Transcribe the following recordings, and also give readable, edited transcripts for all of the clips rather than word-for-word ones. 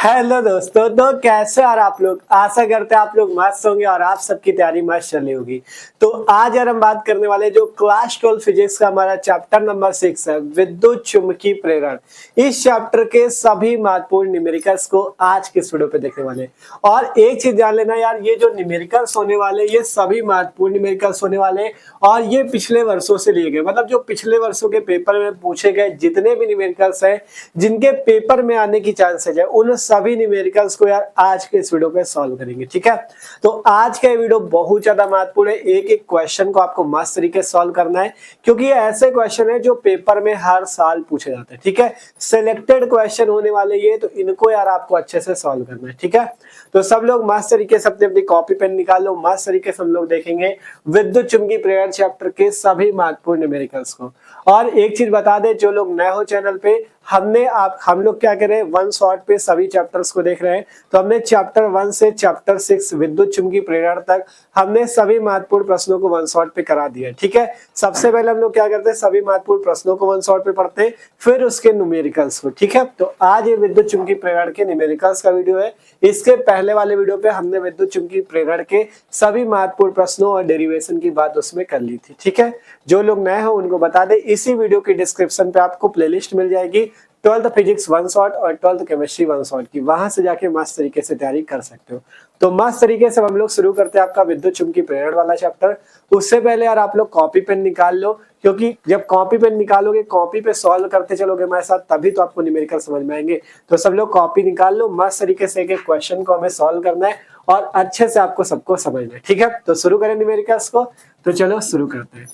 Hello दोस्तों, तो कैसे और आप लोग। आशा करते हैं आप लोग मस्त होंगे और आप सबकी तैयारी मस्त चल रही होगी। तो आज यार हम बात करने वाले जो क्लास 12 फिजिक्स का हमारा चैप्टर नंबर 6 है, विद्युत चुम्बकीय प्रेरण। इस चैप्टर के सभी महत्वपूर्ण न्यूमेरिकल्स को आज के इस वीडियो पे देखने वाले हैं। और एक चीज जान लेना यार, ये जो न्यूमेरिकल्स होने वाले ये सभी महत्वपूर्ण न्यूमेरिकल्स होने वाले और ये पिछले वर्षों से लिए गए, मतलब जो पिछले वर्षों के पेपर में पूछे गए जितने भी न्यूमेरिकल्स हैं जिनके पेपर में आने की चांसेस है, उन सभी न्यूमेरिकल्स को यार आज के इस वीडियो पे सॉल्व करेंगे। ठीक है, तो आज का वीडियो बहुत ज्यादा महत्वपूर्ण है। एक एक क्वेश्चन को आपको मस्त तरीके से सॉल्व करना है, क्योंकि ये ऐसे क्वेश्चन है जो पेपर में हर साल पूछे जाते हैं। ठीक है, सिलेक्टेड क्वेश्चन होने वाले ये, तो इनको यार आपको अच्छे से सॉल्व करना है। ठीक है, तो सब लोग मस्त तरीके से अपनी अपनी कॉपी पेन निकाल लो। मस्त तरीके से हम लोग देखेंगे विद्युत चुम्बकीय प्रेरण चैप्टर के सभी महत्वपूर्ण न्यूमेरिकल्स को। और एक चीज बता दे, जो लोग नए हो चैनल पे, हम लोग क्या करें, वन शॉट पे सभी चैप्टर्स को देख रहे हैं। तो हमने चैप्टर 1 से चैप्टर 6 विद्युत चुम्बकीय प्रेरण तक हमने सभी महत्वपूर्ण प्रश्नों को वन शॉट पे करा दिया है। ठीक है, सबसे पहले हम लोग क्या करते हैं, सभी महत्वपूर्ण प्रश्नों को वन शॉट पे पढ़ते हैं, फिर उसके न्यूमेरिकल्स को। ठीक है, तो आज ये विद्युत चुम्बकीय प्रेरण के न्यूमेरिकल्स का वीडियो है। इसके पहले वाले वीडियो पे हमने विद्युत चुम्बकीय प्रेरण के सभी महत्वपूर्ण प्रश्नों और डेरिवेशन की बात उसमें कर ली थी। ठीक है, जो लोग नए हो उनको बता दे, इसी वीडियो की डिस्क्रिप्शन पे आपको प्लेलिस्ट मिल जाएगी 12th फिजिक्स वन शॉट और 12th केमिस्ट्री वन शॉट की, वहां से जाके मस्त तरीके से तैयारी कर सकते हो। तो मस्त तरीके से हम लोग शुरू करते हैं आपका विद्युत चुम्बकीय प्रेरण वाला चैप्टर। उससे पहले यार आप लोग कॉपी पेन निकाल लो, क्योंकि जब कॉपी पेन निकालोगे, कॉपी पे सॉल्व करते चलोगे हमारे साथ, तभी तो आपको न्यूमेरिकल समझ में आएंगे। तो सब लोग कॉपी निकाल लो, मस्त तरीके से एक एक क्वेश्चन को हमें सॉल्व करना है और अच्छे से आपको सबको समझना है। ठीक है, तो शुरू करें न्यूमेरिकल्स को। तो चलो शुरू करते हैं।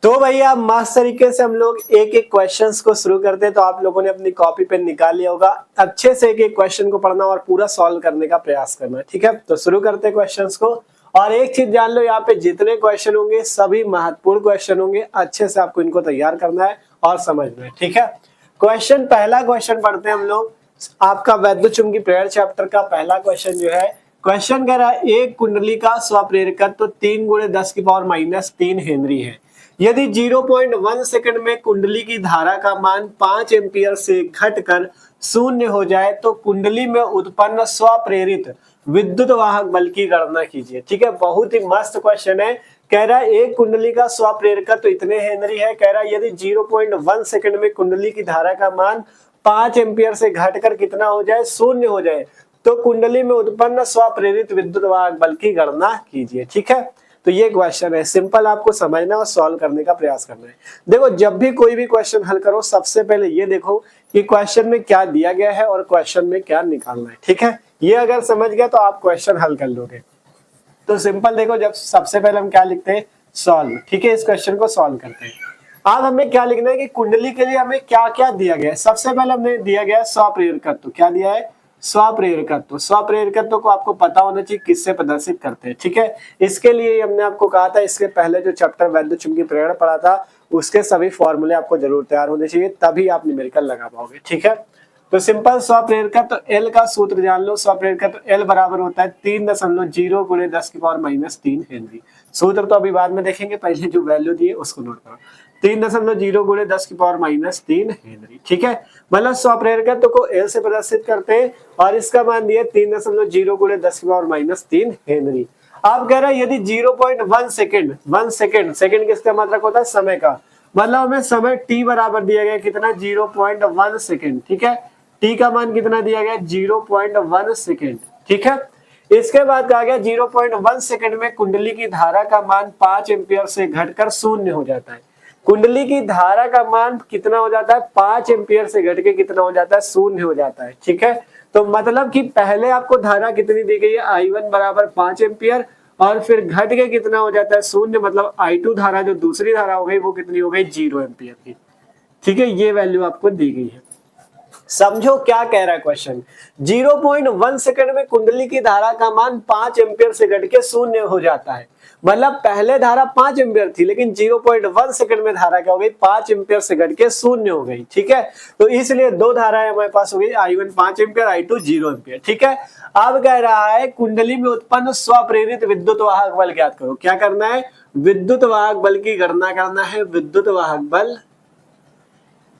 तो भैया मस्त तरीके से हम लोग एक एक क्वेश्चंस को शुरू करते हैं। तो आप लोगों ने अपनी कॉपी पेन निकाल लिया होगा, अच्छे से एक एक क्वेश्चन को पढ़ना और पूरा सॉल्व करने का प्रयास करना है। ठीक है, तो शुरू करते हैं क्वेश्चंस को। और एक चीज जान लो, यहाँ पे जितने क्वेश्चन होंगे सभी महत्वपूर्ण क्वेश्चन होंगे, अच्छे से आपको इनको तैयार करना है और समझना है। ठीक है, पहला क्वेश्चन पढ़ते हैं हम लोग। आपका विद्युत चुम्बकीय प्रेरण चैप्टर का पहला क्वेश्चन जो है, क्वेश्चन कह रहा है एक कुंडली का स्वप्रेरकत्व 3 × 10⁻³ हेनरी है। यदि 0.1 सेकंड में कुंडली की धारा का मान 5 एम्पियर से घटकर 0 हो जाए तो कुंडली में उत्पन्न स्वप्रेरित विद्युत वाहक बल की गणना कीजिए। ठीक है, बहुत ही मस्त क्वेश्चन है। कह रहा है एक कुंडली का स्वप्रेरकत्व तो इतने हेनरी है। कह रहा है यदि 0.1 सेकंड में कुंडली की धारा का मान 5 एम्पियर से घटकर कितना हो जाए, 0 हो जाए, तो कुंडली में उत्पन्न स्वप्रेरित विद्युत वाहक बल की गणना कीजिए। ठीक है, तो ये क्वेश्चन है, सिंपल आपको समझना और सॉल्व करने का प्रयास करना है। देखो, जब भी कोई भी क्वेश्चन हल करो, सबसे पहले ये देखो कि क्वेश्चन में क्या दिया गया है और क्वेश्चन में क्या निकालना है। ठीक है, ये अगर समझ गया तो आप क्वेश्चन हल कर लोगे। तो सिंपल देखो, जब सबसे पहले हम क्या लिखते हैं, सॉल्व। ठीक है, इस क्वेश्चन को सॉल्व करते हैं। अब हमें क्या लिखना है कि कुंडली के लिए हमें क्या क्या दिया गया है। सबसे पहले हमने दिया गया है स्वप्रेरकत्व। क्या दिया है, स्वप्रेरकत्व। स्वप्रेरकत्व को आपको पता होना चाहिए किससे प्रदर्शित करते हैं। ठीक है, इसके लिए हमने आपको कहा था, इसके पहले जो चैप्टर विद्युत चुम्बकीय प्रेरण पढ़ा था उसके सभी फॉर्मूले आपको जरूर तैयार होने चाहिए, तभी आप न्यूमेरिकल लगा पाओगे। ठीक है, तो सिंपल स्वप्रेरकत्व तो एल का सूत्र जान लो। स्वप्रेरकत्व तो एल बराबर होता है 3.0 × 10⁻³ हेनरी। सूत्र तो अभी बाद में देखेंगे, पहले जो वैल्यू दी है उसको नोट करो, 3.0 × 10⁻³ हेनरी। ठीक है, मतलब स्वप्रेरकत्व को एल से प्रदर्शित करते हैं और इसका मान दिया 3.0 × 10⁻³ हेनरी। आप कह रहे हैं यदि 0.1 सेकेंड, 1 सेकेंड, सेकेंड किसका मात्रक होता है, समय का, मतलब हमें समय t बराबर दिया गया कितना, 0.1 सेकेंड। ठीक है, t का मान कितना दिया गया, 0.1 सेकेंड। ठीक है, इसके बाद कहा गया 0.1 सेकेंड में कुंडली की धारा का मान 5 एम्पियर से घटकर 0 हो जाता है। कुंडली की धारा का मान कितना हो जाता है, 5 एम्पियर से घट के कितना हो जाता है, 0 हो जाता है। ठीक है, तो मतलब कि पहले आपको धारा कितनी दी गई है, I1 बराबर 5 एम्पियर, और फिर घट के कितना हो जाता है, 0, मतलब I2 धारा जो दूसरी धारा हो गई वो कितनी हो गई, 0 एम्पियर की। ठीक है, ये वैल्यू आपको दी गई है। समझो क्या कह रहा है क्वेश्चन, 0.1 सेकंड में कुंडली की धारा का मान 5 एम्पियर से घट के 0 हो जाता है। मतलब पहले धारा 5 एम्पियर थी, लेकिन 0.1 सेकंड में धारा क्या हो गई, 5 एम्पियर से घट के 0 हो गई। ठीक है, तो इसलिए दो धाराएं हमारे पास हो गई, I1 5 एम्पियर, I2 0 एम्पियर। ठीक है, अब कह रहा है कुंडली में उत्पन्न स्वप्रेरित विद्युत वाहक बल ज्ञात करो। क्या करना है, विद्युत वाहक बल की गणना करना है, विद्युत वाहक बल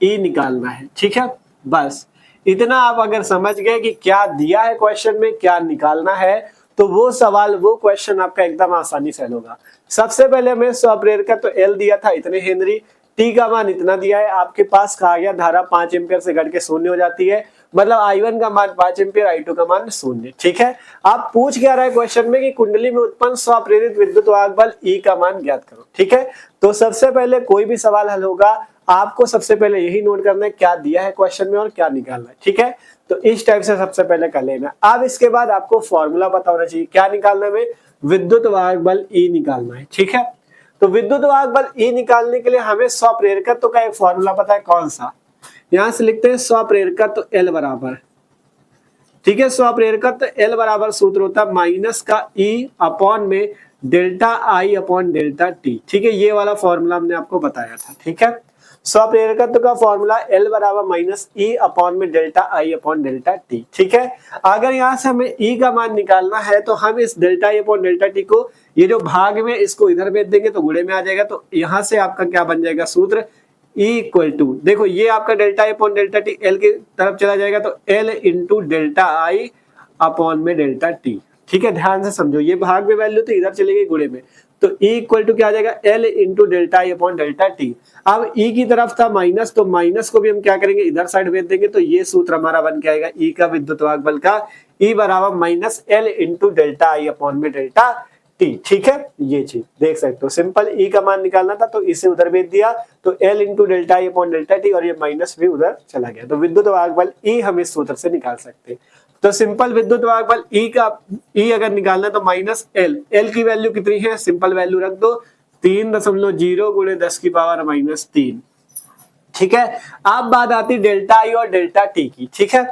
E निकालना है। ठीक है, बस इतना आप अगर समझ गए कि क्या दिया है क्वेश्चन में, क्या निकालना है, तो वो सवाल, वो क्वेश्चन आपका एकदम आसानी से हल होगा। सबसे पहले हमें 100 एम्पीयर का तो एल दिया था इतने हेनरी, टी का मान इतना दिया है, आपके पास कहा गया धारा 5 एम्पीयर से घट के शून्य हो जाती है, मतलब I1 का मान 5 एम्पीयर, I2 का मान शून्य। ठीक है, आप पूछ क्या रहा है क्वेश्चन में कि कुंडली में उत्पन्न स्वप्रेरित विद्युत वाहक बल E का मान ज्ञात करो। ठीक है, तो सबसे पहले कोई भी सवाल हल होगा आपको सबसे पहले यही नोट करना है क्या दिया है क्वेश्चन में और क्या निकालना है। ठीक है, तो इस टाइप से सबसे पहले कर लेना। अब इसके बाद आपको फॉर्मूला पता होना चाहिए, क्या निकालना है, विद्युत वाहक बल E निकालना है। ठीक है, तो विद्युत वाहक बल E निकालने के लिए हमें स्वप्रेरकत्व का एक फॉर्मूला पता है, कौन सा, यहां से लिखते हैं स्वप्रेरकत्व L बराबर, ठीक है, स्वप्रेरकत्व L बराबर सूत्र होता है माइनस का E अपॉन में delta I upon delta T। ठीक है, ये वाला फॉर्मूला हमने आपको बताया था। ठीक है, स्वप्रेरकत्व का फॉर्मूला L बराबर माइनस E अपॉन में delta I upon delta T। ठीक है, अगर यहाँ से हमें E का मान निकालना है तो हम इस delta I upon delta T को, ये जो भाग में, इसको इधर भेज देंगे तो गुणे में आ जाएगा, तो यहाँ से आपका क्या बन जाएगा सूत्र, E इक्वल टू, देखो ये आपका delta I upon delta T L की तरफ चला जाएगा, तो L into delta I upon में डेल्टा T। ठीक है, ध्यान से समझो, ये भाग में वैल्यू तो इधर चली गई गुणे में, तो E इक्वल टू क्या आ जाएगा, L into delta I upon delta T। अब E की तरफ था माइनस, तो माइनस को भी हम क्या करेंगे, इधर साइड भेज देंगे, तो ये सूत्र हमारा बन के आएगा E का विद्युत वाहक बल का, E बराबर minus L into delta I upon में डेल्टा T। ठीक है, ये चीज देख सकते हो, सिंपल E का मान निकालना था तो इसे उधर भेज दिया, तो L into delta I upon delta T, और ये माइनस भी उधर चला गया, तो विद्युत वाहक बल E हम इस सूत्र से निकाल सकते हैं। तो सिंपल विद्युत वाहक बल E का, E अगर निकालना तो माइनस L की वैल्यू कितनी है, सिंपल वैल्यू रख दो 3.0 गुणे 10 की पावर माइनस 3। ठीक है, अब बात आती डेल्टा I और डेल्टा T की। ठीक है,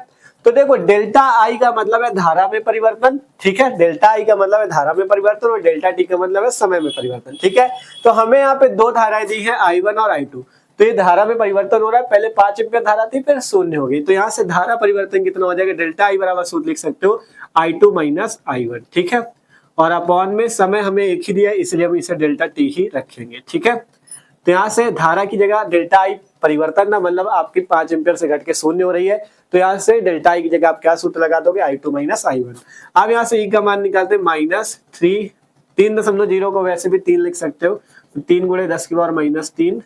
तो देखो डेल्टा I का मतलब है धारा में परिवर्तन। ठीक है, डेल्टा I का मतलब है धारा में परिवर्तन और डेल्टा T का मतलब है समय में परिवर्तन। ठीक है, तो हमें यहाँ पे दो धाराएं दी है I1 और I2, तो ये धारा में परिवर्तन हो रहा है, पहले 5 एम्पीयर धारा थी फिर शून्य हो गई, तो यहाँ से धारा परिवर्तन कितना हो जाएगा, डेल्टा I बराबर सूत्र लिख सकते हो I2 माइनस I1। ठीक है, और अपॉन में समय हमें एक ही दिया है इसलिए हम इसे डेल्टा T ही रखेंगे। ठीक है, तो यहाँ से धारा की जगह डेल्टा I परिवर्तन ना, मतलब आपकी 5 एम्पीयर से घट के शून्य हो रही है, तो यहाँ से डेल्टा I की जगह आप क्या सूत्र लगा दोगे, I2 माइनस I1। अब यहाँ से E का मान निकालते हैं माइनस 3.0 को वैसे भी 3 लिख सकते हो, तो 3 गुणे 10 की power minus 3,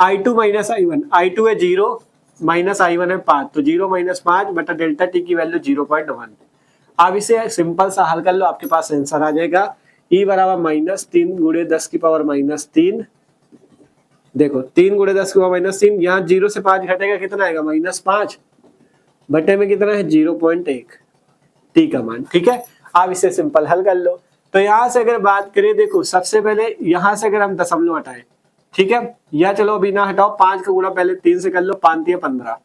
I2 minus I1, I2 है 0 माइनस I1 है 5, तो 0 माइनस 5 बटा डेल्टा T की वैल्यू 0.1। अब इसे सिंपल सा हल कर लो, आपके पास आंसर आ जाएगा E बराबर माइनस 3 गुणे 10 की पावर माइनस 3, देखो 3 गुणे 10 की पावर माइनस 3, यहाँ 0 से 5 घटेगा कितना आएगा, माइनस 5, बटे में कितना है 0.1 T का मान। ठीक है, आप इसे सिंपल हल कर लो। तो यहाँ से अगर बात करें, देखो सबसे पहले यहाँ से अगर हम दशमलव हटाएं, ठीक है, या चलो अभी ना हटाओ, 5 का गुणा पहले 3 से कर लो, 5 या 15,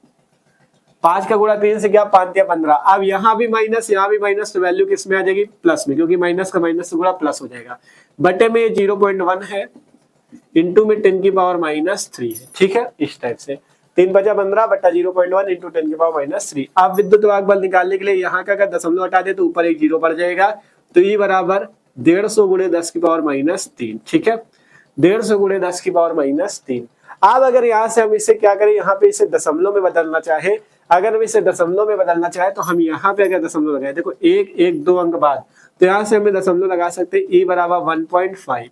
5 का गुणा 3 से क्या, 5 या 15। अब यहाँ भी माइनस यहाँ भी माइनस, तो वैल्यू किस में आ जाएगी, प्लस में, क्योंकि माइनस का माइनस से गुणा प्लस हो जाएगा, बटे में 0.1 है, इंटू में 10 की पावर माइनस 3 है। ठीक है, इस टाइप से 3 बचा 15 बटा 0.1 इंटू 10 की पावर माइनस 3। अब विद्युत वाहक बल निकालने के लिए यहाँ का अगर दशमलव हटा दे तो ऊपर एक 0 पड़ जाएगा, तो E बराबर 150 गुणे 10 की पावर माइनस 3। ठीक है, 150 गुणे 10 की पावर माइनस 3। अब अगर यहाँ से हम इसे क्या करें, यहाँ पे इसे दशमलव में बदलना चाहे, अगर हम इसे दशमलव में बदलना चाहे तो हम यहाँ पे अगर दशमलव लगाए, देखो 1 1 2 अंक बाद, तो यहाँ से हमें दशमलव लगा सकते हैं, E बराबर 1.50।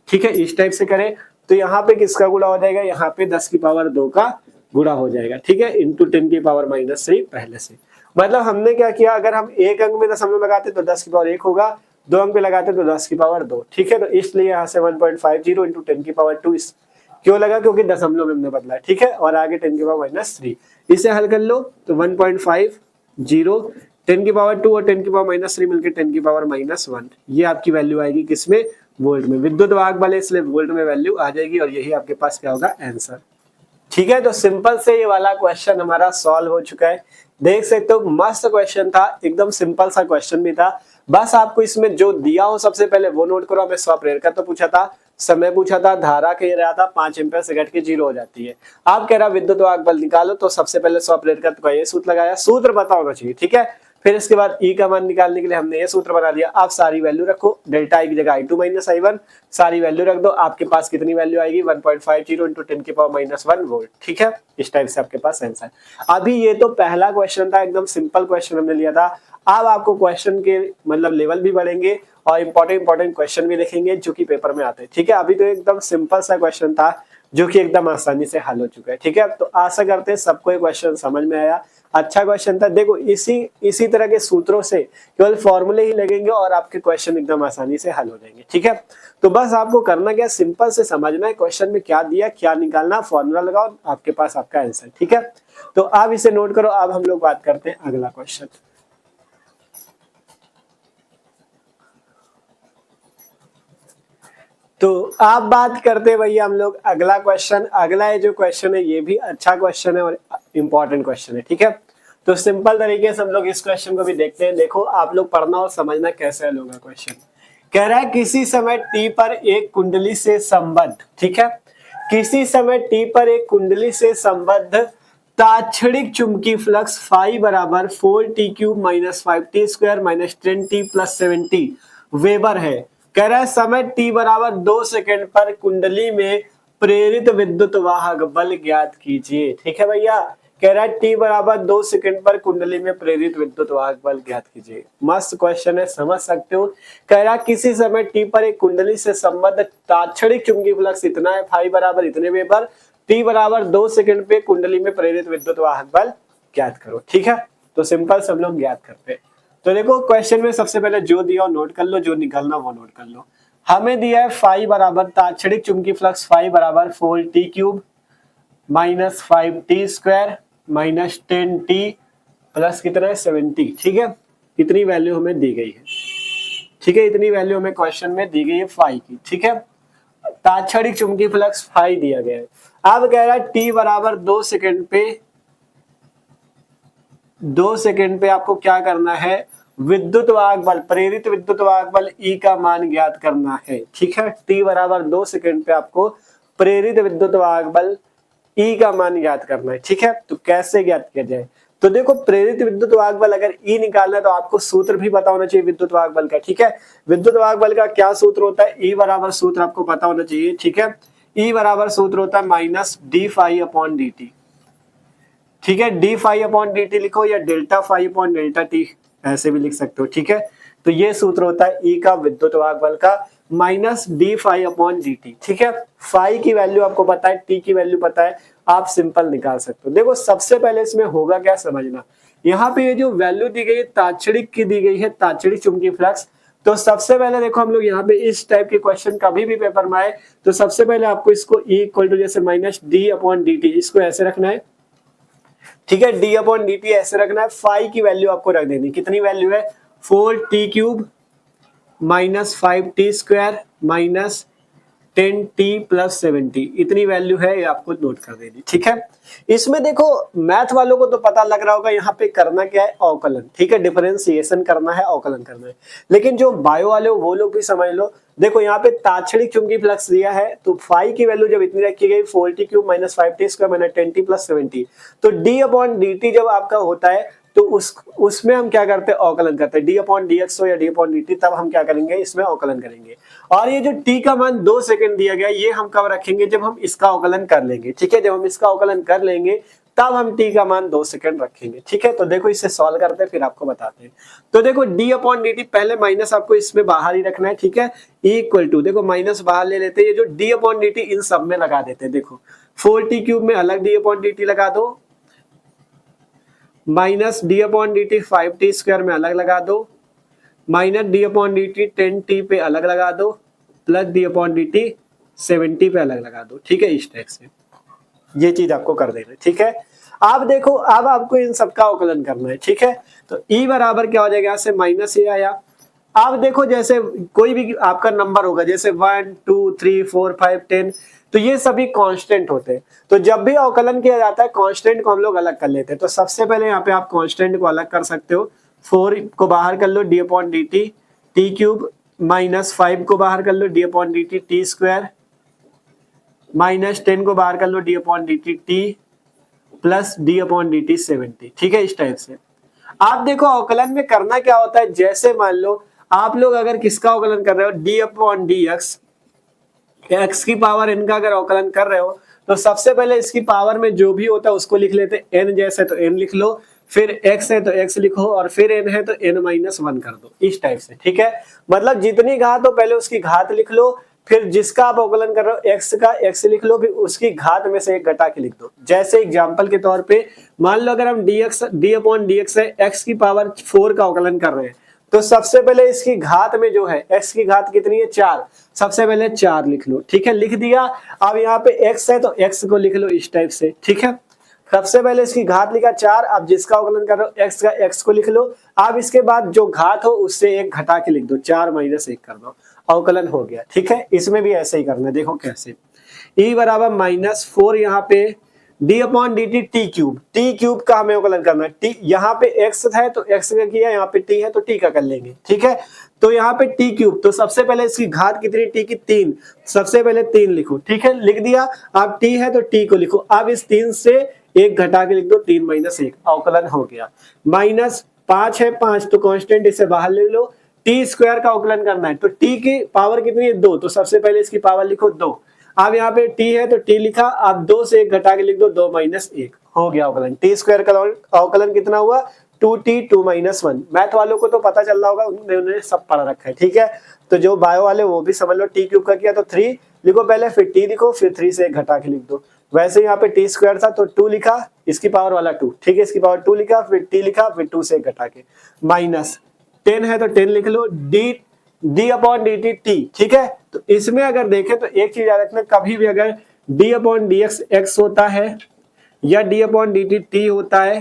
ठीक है, इस टाइप से करें तो यहाँ पे किसका गुणा हो जाएगा, यहाँ पे 10 की पावर 2 का गुणा हो जाएगा। ठीक है, इंटू 10 की पावर माइनस 3 पहले से, मतलब हमने क्या किया, अगर हम एक अंक में दशमलव लगाते तो 10 की पावर 1 होगा, 2 अंक पे लगाते तो 10 की पावर 2। ठीक है, तो इसलिए यहाँ से 1.50 इंटू 10 की पावर 2 क्यों लगा, क्योंकि दशमलव में हमने बदला है। ठीक है, और आगे 10 की पावर माइनस 3, इसे हल कर लो तो 1.50 10 की पावर 2 और 10 की पावर माइनस 3 मिलकर 10 की पावर माइनस 1, ये आपकी वैल्यू आएगी किसमें, वोल्ट में। विद्युत वाहक बल है इसलिए वोल्ट में वैल्यू आ जाएगी, और यही आपके पास क्या होगा, आंसर। ठीक है, तो सिंपल से ये वाला क्वेश्चन हमारा सॉल्व हो चुका है, देख सकते हो, मस्त क्वेश्चन था, एकदम सिंपल सा क्वेश्चन भी था। बस आपको इसमें जो दिया हो सबसे पहले वो नोट करो। हमें स्वप्रेरकत्व तो पूछा था, समय पूछा था, धारा कह रहा था 5 एम्पीयर से घट के 0 हो जाती है। आप कह रहा विद्युत वाहक बल निकालो, तो सबसे पहले स्वप्रेरकत्व का ये सूत्र लगाया, सूत्र पता होना चाहिए। ठीक है, फिर इसके बाद ई का मान निकालने के लिए हमने ये सूत्र बना दिया। आप सारी वैल्यू रखो, डेल्टा आई की जगह i2 माइनस i1, सारी वैल्यू रख दो, आपके पास कितनी वैल्यू आएगी 1.50 इंटू 10⁻⁻1 वोल्ट। ठीक है, इस टाइप से आपके पास आंसर। अभी ये तो पहला क्वेश्चन था, एकदम सिंपल क्वेश्चन हमने लिया था। अब आपको क्वेश्चन के मतलब लेवल भी बढ़ेंगे और इंपॉर्टेंट क्वेश्चन भी देखेंगे जो कि पेपर में आते हैं। ठीक है, अभी तो एकदम सिंपल सा क्वेश्चन था जो कि एकदम आसानी से हल हो चुका है। ठीक है, तो आशा करते हैं सबको ये क्वेश्चन समझ में आया। अच्छा क्वेश्चन था। देखो इसी तरह के सूत्रों से केवल फॉर्मूले ही लगेंगे और आपके क्वेश्चन एकदम आसानी से हल हो जाएंगे। ठीक है, तो बस आपको करना क्या, सिंपल से समझना है क्वेश्चन में क्या दिया, क्या निकालना, फॉर्मूला लगाओ, आपके पास आपका आंसर। ठीक है, तो आप इसे नोट करो। अब हम लोग बात करते हैं अगला क्वेश्चन। तो आप बात करते हैं भैया हम लोग अगला क्वेश्चन। अगला ये जो क्वेश्चन है ये भी अच्छा क्वेश्चन है और इंपॉर्टेंट क्वेश्चन है। ठीक है, तो सिंपल तरीके से हम लोग इस क्वेश्चन को भी देखते हैं। देखो आप लोग पढ़ना और समझना कैसे हल होगा क्वेश्चन। कह रहा है किसी समय टी पर एक कुंडली से संबद्ध, ठीक है, किसी समय टी पर एक कुंडली से संबद्ध ताक्षणिक चुंबकीय फ्लक्स फाई बराबर 4t³ - 5t² - 10t+70 वेबर है। कह रहा है समय t बराबर 2 सेकंड पर कुंडली में प्रेरित विद्युत वाहक बल ज्ञात कीजिए। ठीक है भैया, कह रहा है t बराबर 2 सेकंड पर कुंडली में प्रेरित विद्युत वाहक बल ज्ञात कीजिए। मस्त क्वेश्चन है, समझ सकते हो। कह रहा है किसी समय t पर एक कुंडली से संबद्ध ताक्षणिक चुंबकीय फ्लक्स इतना है, फाई बराबर इतने वेबर, t बराबर 2 सेकंड पे कुंडली में प्रेरित विद्युत वाहक बल ज्ञात करो। ठीक है, तो सिंपल सब लोग ज्ञात करते हैं। तो देखो क्वेश्चन में सबसे पहले जो दिया वो नोट कर लो, जो निकालना वो नोट कर लो। हमें दिया है फाई बराबर ताक्षणिक चुंबकीय फ्लक्स फाई बराबर 4t³ - 5t² - 10t प्लस कितना है 70। ठीक है, इतनी वैल्यू हमें दी गई है। ठीक है, इतनी वैल्यू हमें क्वेश्चन में दी गई है फाई की। ठीक है, ताक्षणिक चुंबकीय फ्लक्स फाई दिया गया है। अब कह रहा है t बराबर 2 सेकंड पे आपको क्या करना है, विद्युत वाहक बल, प्रेरित विद्युत वाहक बल E का मान ज्ञात करना है। ठीक है, t बराबर 2 सेकंड पे आपको प्रेरित विद्युत वाहक बल E का मान ज्ञात करना है। ठीक है, तो कैसे ज्ञात किया जाए, तो देखो प्रेरित विद्युत वाहक बल अगर E निकालना है तो आपको सूत्र भी पता होना चाहिए विद्युत वाहक बल का। ठीक है, विद्युत वाहक बल का क्या सूत्र होता है, E बराबर सूत्र आपको पता होना चाहिए। ठीक है, E बराबर सूत्र होता है -d∅/dt। ठीक है, d∅/dt लिखो या ΔΦ/ΔT ऐसे भी लिख सकते हो। ठीक है, तो ये सूत्र होता है E का विद्युत वाहक बल का -d∅/dt। ठीक है, फाई की वैल्यू आपको पता है, t की वैल्यू पता है, आप सिंपल निकाल सकते हो। देखो सबसे पहले इसमें होगा क्या समझना, यहाँ पे ये जो वैल्यू दी गई है ताक्षणिक की दी गई है, ताक्षणिक चुंबकीय फ्लक्स। तो सबसे पहले देखो हम लोग यहाँ पे इस टाइप के क्वेश्चन कभी भी पेपर में आए तो सबसे पहले आपको इसको E इक्वल टू जैसे -d/dt इसको ऐसे रखना है। ठीक है, d/dt ऐसे रखना है। फाई की वैल्यू आपको रख देनी, कितनी वैल्यू है 4t³ - 5t² - 10t+70 इतनी वैल्यू है, ये आपको नोट कर देनी। ठीक है, इसमें देखो मैथ वालों को तो पता लग रहा होगा यहाँ पे करना क्या है, अवकलन। ठीक है, डिफरेंशिएशन करना है, अवकलन करना है। लेकिन जो बायो वाले वो लोग भी समझ लो। देखो यहाँ पे ताक्षणिक चुंबकीय फ्लक्स दिया है तो फाई की वैल्यू जब इतनी रखी गई 4t³ - 5t² - 10t+70, तो d/dt जब आपका होता है तो उसमें हम क्या करते हैं, अवकलन करते हैं। d/dx हो या d/dt, तब हम क्या करेंगे, इसमें अवकलन करेंगे। और ये जो t का मान 2 सेकंड दिया गया, ये हम कब रखेंगे, जब हम इसका अवकलन कर लेंगे। ठीक है, जब हम इसका अवकलन कर लेंगे तब हम t का मान 2 सेकंड रखेंगे। ठीक है, तो देखो इसे सॉल्व करते हैं फिर आपको बताते हैं। तो देखो d/dt पहले माइनस आपको इसमें बाहर ही रखना है। ठीक है, E इक्वल टू, देखो माइनस बाहर ले लेते हैं, ये जो d/dt इन सब में लगा देते हैं। देखो 4t³ में अलग d/dt लगा दो, -d/dt 5t² में अलग लगा दो, -d/dt 10t पे अलग लगा दो, प्लस d/dt 70 पे अलग लगा दो। ठीक है, इस टाइप से ये चीज आपको कर देना है। ठीक है, अब देखो अब आपको इन सबका अवकलन करना है। ठीक है, तो E बराबर क्या हो जाएगा, यहाँ से माइनस ये आया। अब देखो जैसे कोई भी आपका नंबर होगा, जैसे 1 2 3 4 5 10, तो ये सभी कांस्टेंट होते हैं। तो जब भी अवकलन किया जाता है कांस्टेंट को हम लोग अलग कर लेते हैं। तो सबसे पहले यहाँ पे आप कांस्टेंट को अलग कर सकते हो। 4 को बाहर कर लो d/dt, t³ - 5 को बाहर कर लो d/dt t² -10 को बाहर कर लो d/dt t प्लस d/dt 70। ठीक है, इस टाइप से। आप देखो अवकलन में करना क्या होता है, जैसे मान लो आप लोग अगर किसका अवकलन कर रहे हो, D upon D x, x की पावर एन का अगर अवकलन कर रहे हो तो सबसे पहले इसकी पावर में जो भी होता है उसको लिख लेते, एन जैसे तो एन लिख लो, फिर एक्स है तो एक्स लिखो, और फिर एन है तो एन माइनस वन कर दो, इस टाइप से। ठीक है, मतलब जितनी घात हो पहले उसकी घात लिख लो, फिर जिसका आप अवकलन कर रहे हो एक्स का एक्स लिख लो, फिर उसकी घात में से एक घटा के लिख दो। जैसे एग्जांपल के तौर पे मान लो अगर हम डी अपॉन डी एक्स है, एक्स की पावर 4 का अवकलन कर रहे हैं, तो सबसे पहले इसकी घात में जो है एक्स की घात कितनी है 4, सबसे पहले 4 लिख लो। ठीक है, लिख दिया। अब यहाँ पे एक्स है तो एक्स को लिख लो इस टाइप से। ठीक है, सबसे पहले इसकी घात लिखा 4, अब जिसका अवकलन कर रहे हो एक्स का एक्स को लिख लो। अब इसके बाद जो घात हो उससे एक घटा के लिख दो, 4 माइनस 1 कर दो, अवकलन हो गया। ठीक है, इसमें भी ऐसे ही करना है, देखो कैसे। e बराबर -4 यहाँ पे D upon D T cube का हमें अवकलन करना है। टी यहाँ पे एक्स है तो एक्स का किया, यहाँ पे टी है तो टी का कर लेंगे। ठीक है, तो यहाँ पे टी क्यूब, तो सबसे पहले इसकी घात कितनी टी की 3, सबसे पहले 3 लिखो। ठीक है, लिख दिया। अब टी है तो टी को लिखो, अब इस 3 से एक घटा के लिख दो, 3 माइनस 1, अवकलन हो गया। -5 है, 5 तो कांस्टेंट इसे बाहर ले लो। टी स्क्वायर का अवकलन करना है तो टी की पावर कितनी है 2, तो सबसे पहले इसकी पावर लिखो 2। अब यहाँ पे टी है तो टी लिखा, अब 2 से 1 घटा के लिख दो, 2 माइनस 1, हो गया अवकलन। टी स्क्वायर का अवकलन कितना हुआ 2t 2 माइनस 1। मैथ वालों को तो पता चल रहा होगा, उन्होंने सब पढ़ रखा है। ठीक है, तो जो बायो वाले वो भी समझ लो, टी क्यूब का किया तो 3 लिखो पहले, फिर टी लिखो, फिर 3 से 1 घटा के लिख दो। वैसे यहाँ पे टी स्क्वायर था तो 2 लिखा, इसकी पावर वाला 2। ठीक है, इसकी पावर 2 लिखा, फिर टी लिखा, फिर 2 से 1 घटा के, माइनस 10 है तो 10 लिख लो, d upon D t t. ठीक है, तो इसमें अगर देखें तो एक चीज याद रखना, कभी भी अगर D upon D x x होता है या D upon D t T होता है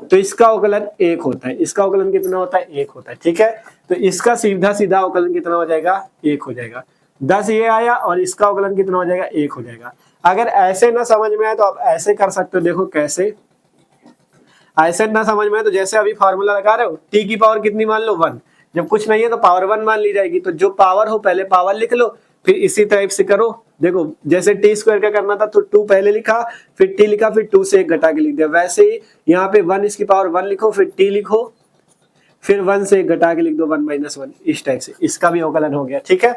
तो इसका अवकलन 1 होता है। इसका अवकलन कितना होता है 1 होता है। ठीक है, तो इसका सीधा सीधा अवकलन कितना हो जाएगा 1 हो जाएगा। 10 ये आया और इसका अवकलन कितना हो जाएगा 1 हो जाएगा। अगर ऐसे ना समझ में आए तो आप ऐसे कर सकते हो, देखो कैसे। ऐसे ना समझ में आए तो जैसे अभी फॉर्मूला लगा रहे हो, टी की पावर कितनी मान लो 1, जब कुछ नहीं है तो पावर 1 मान ली जाएगी, तो जो पावर हो पहले पावर लिख लो, फिर इसी टाइप से करो। देखो जैसे टी स्क्वायर का करना था तो 2 पहले लिखा, फिर टी लिखा, फिर 2 से 1 घटा के लिख दिया। वैसे ही यहाँ पे 1 इसकी पावर 1 लिखो, फिर टी लिखो, फिर 1 से 1 घटा के लिख दो, 1 माइनस 1, इस टाइप से इसका भी अवकलन हो गया। ठीक है,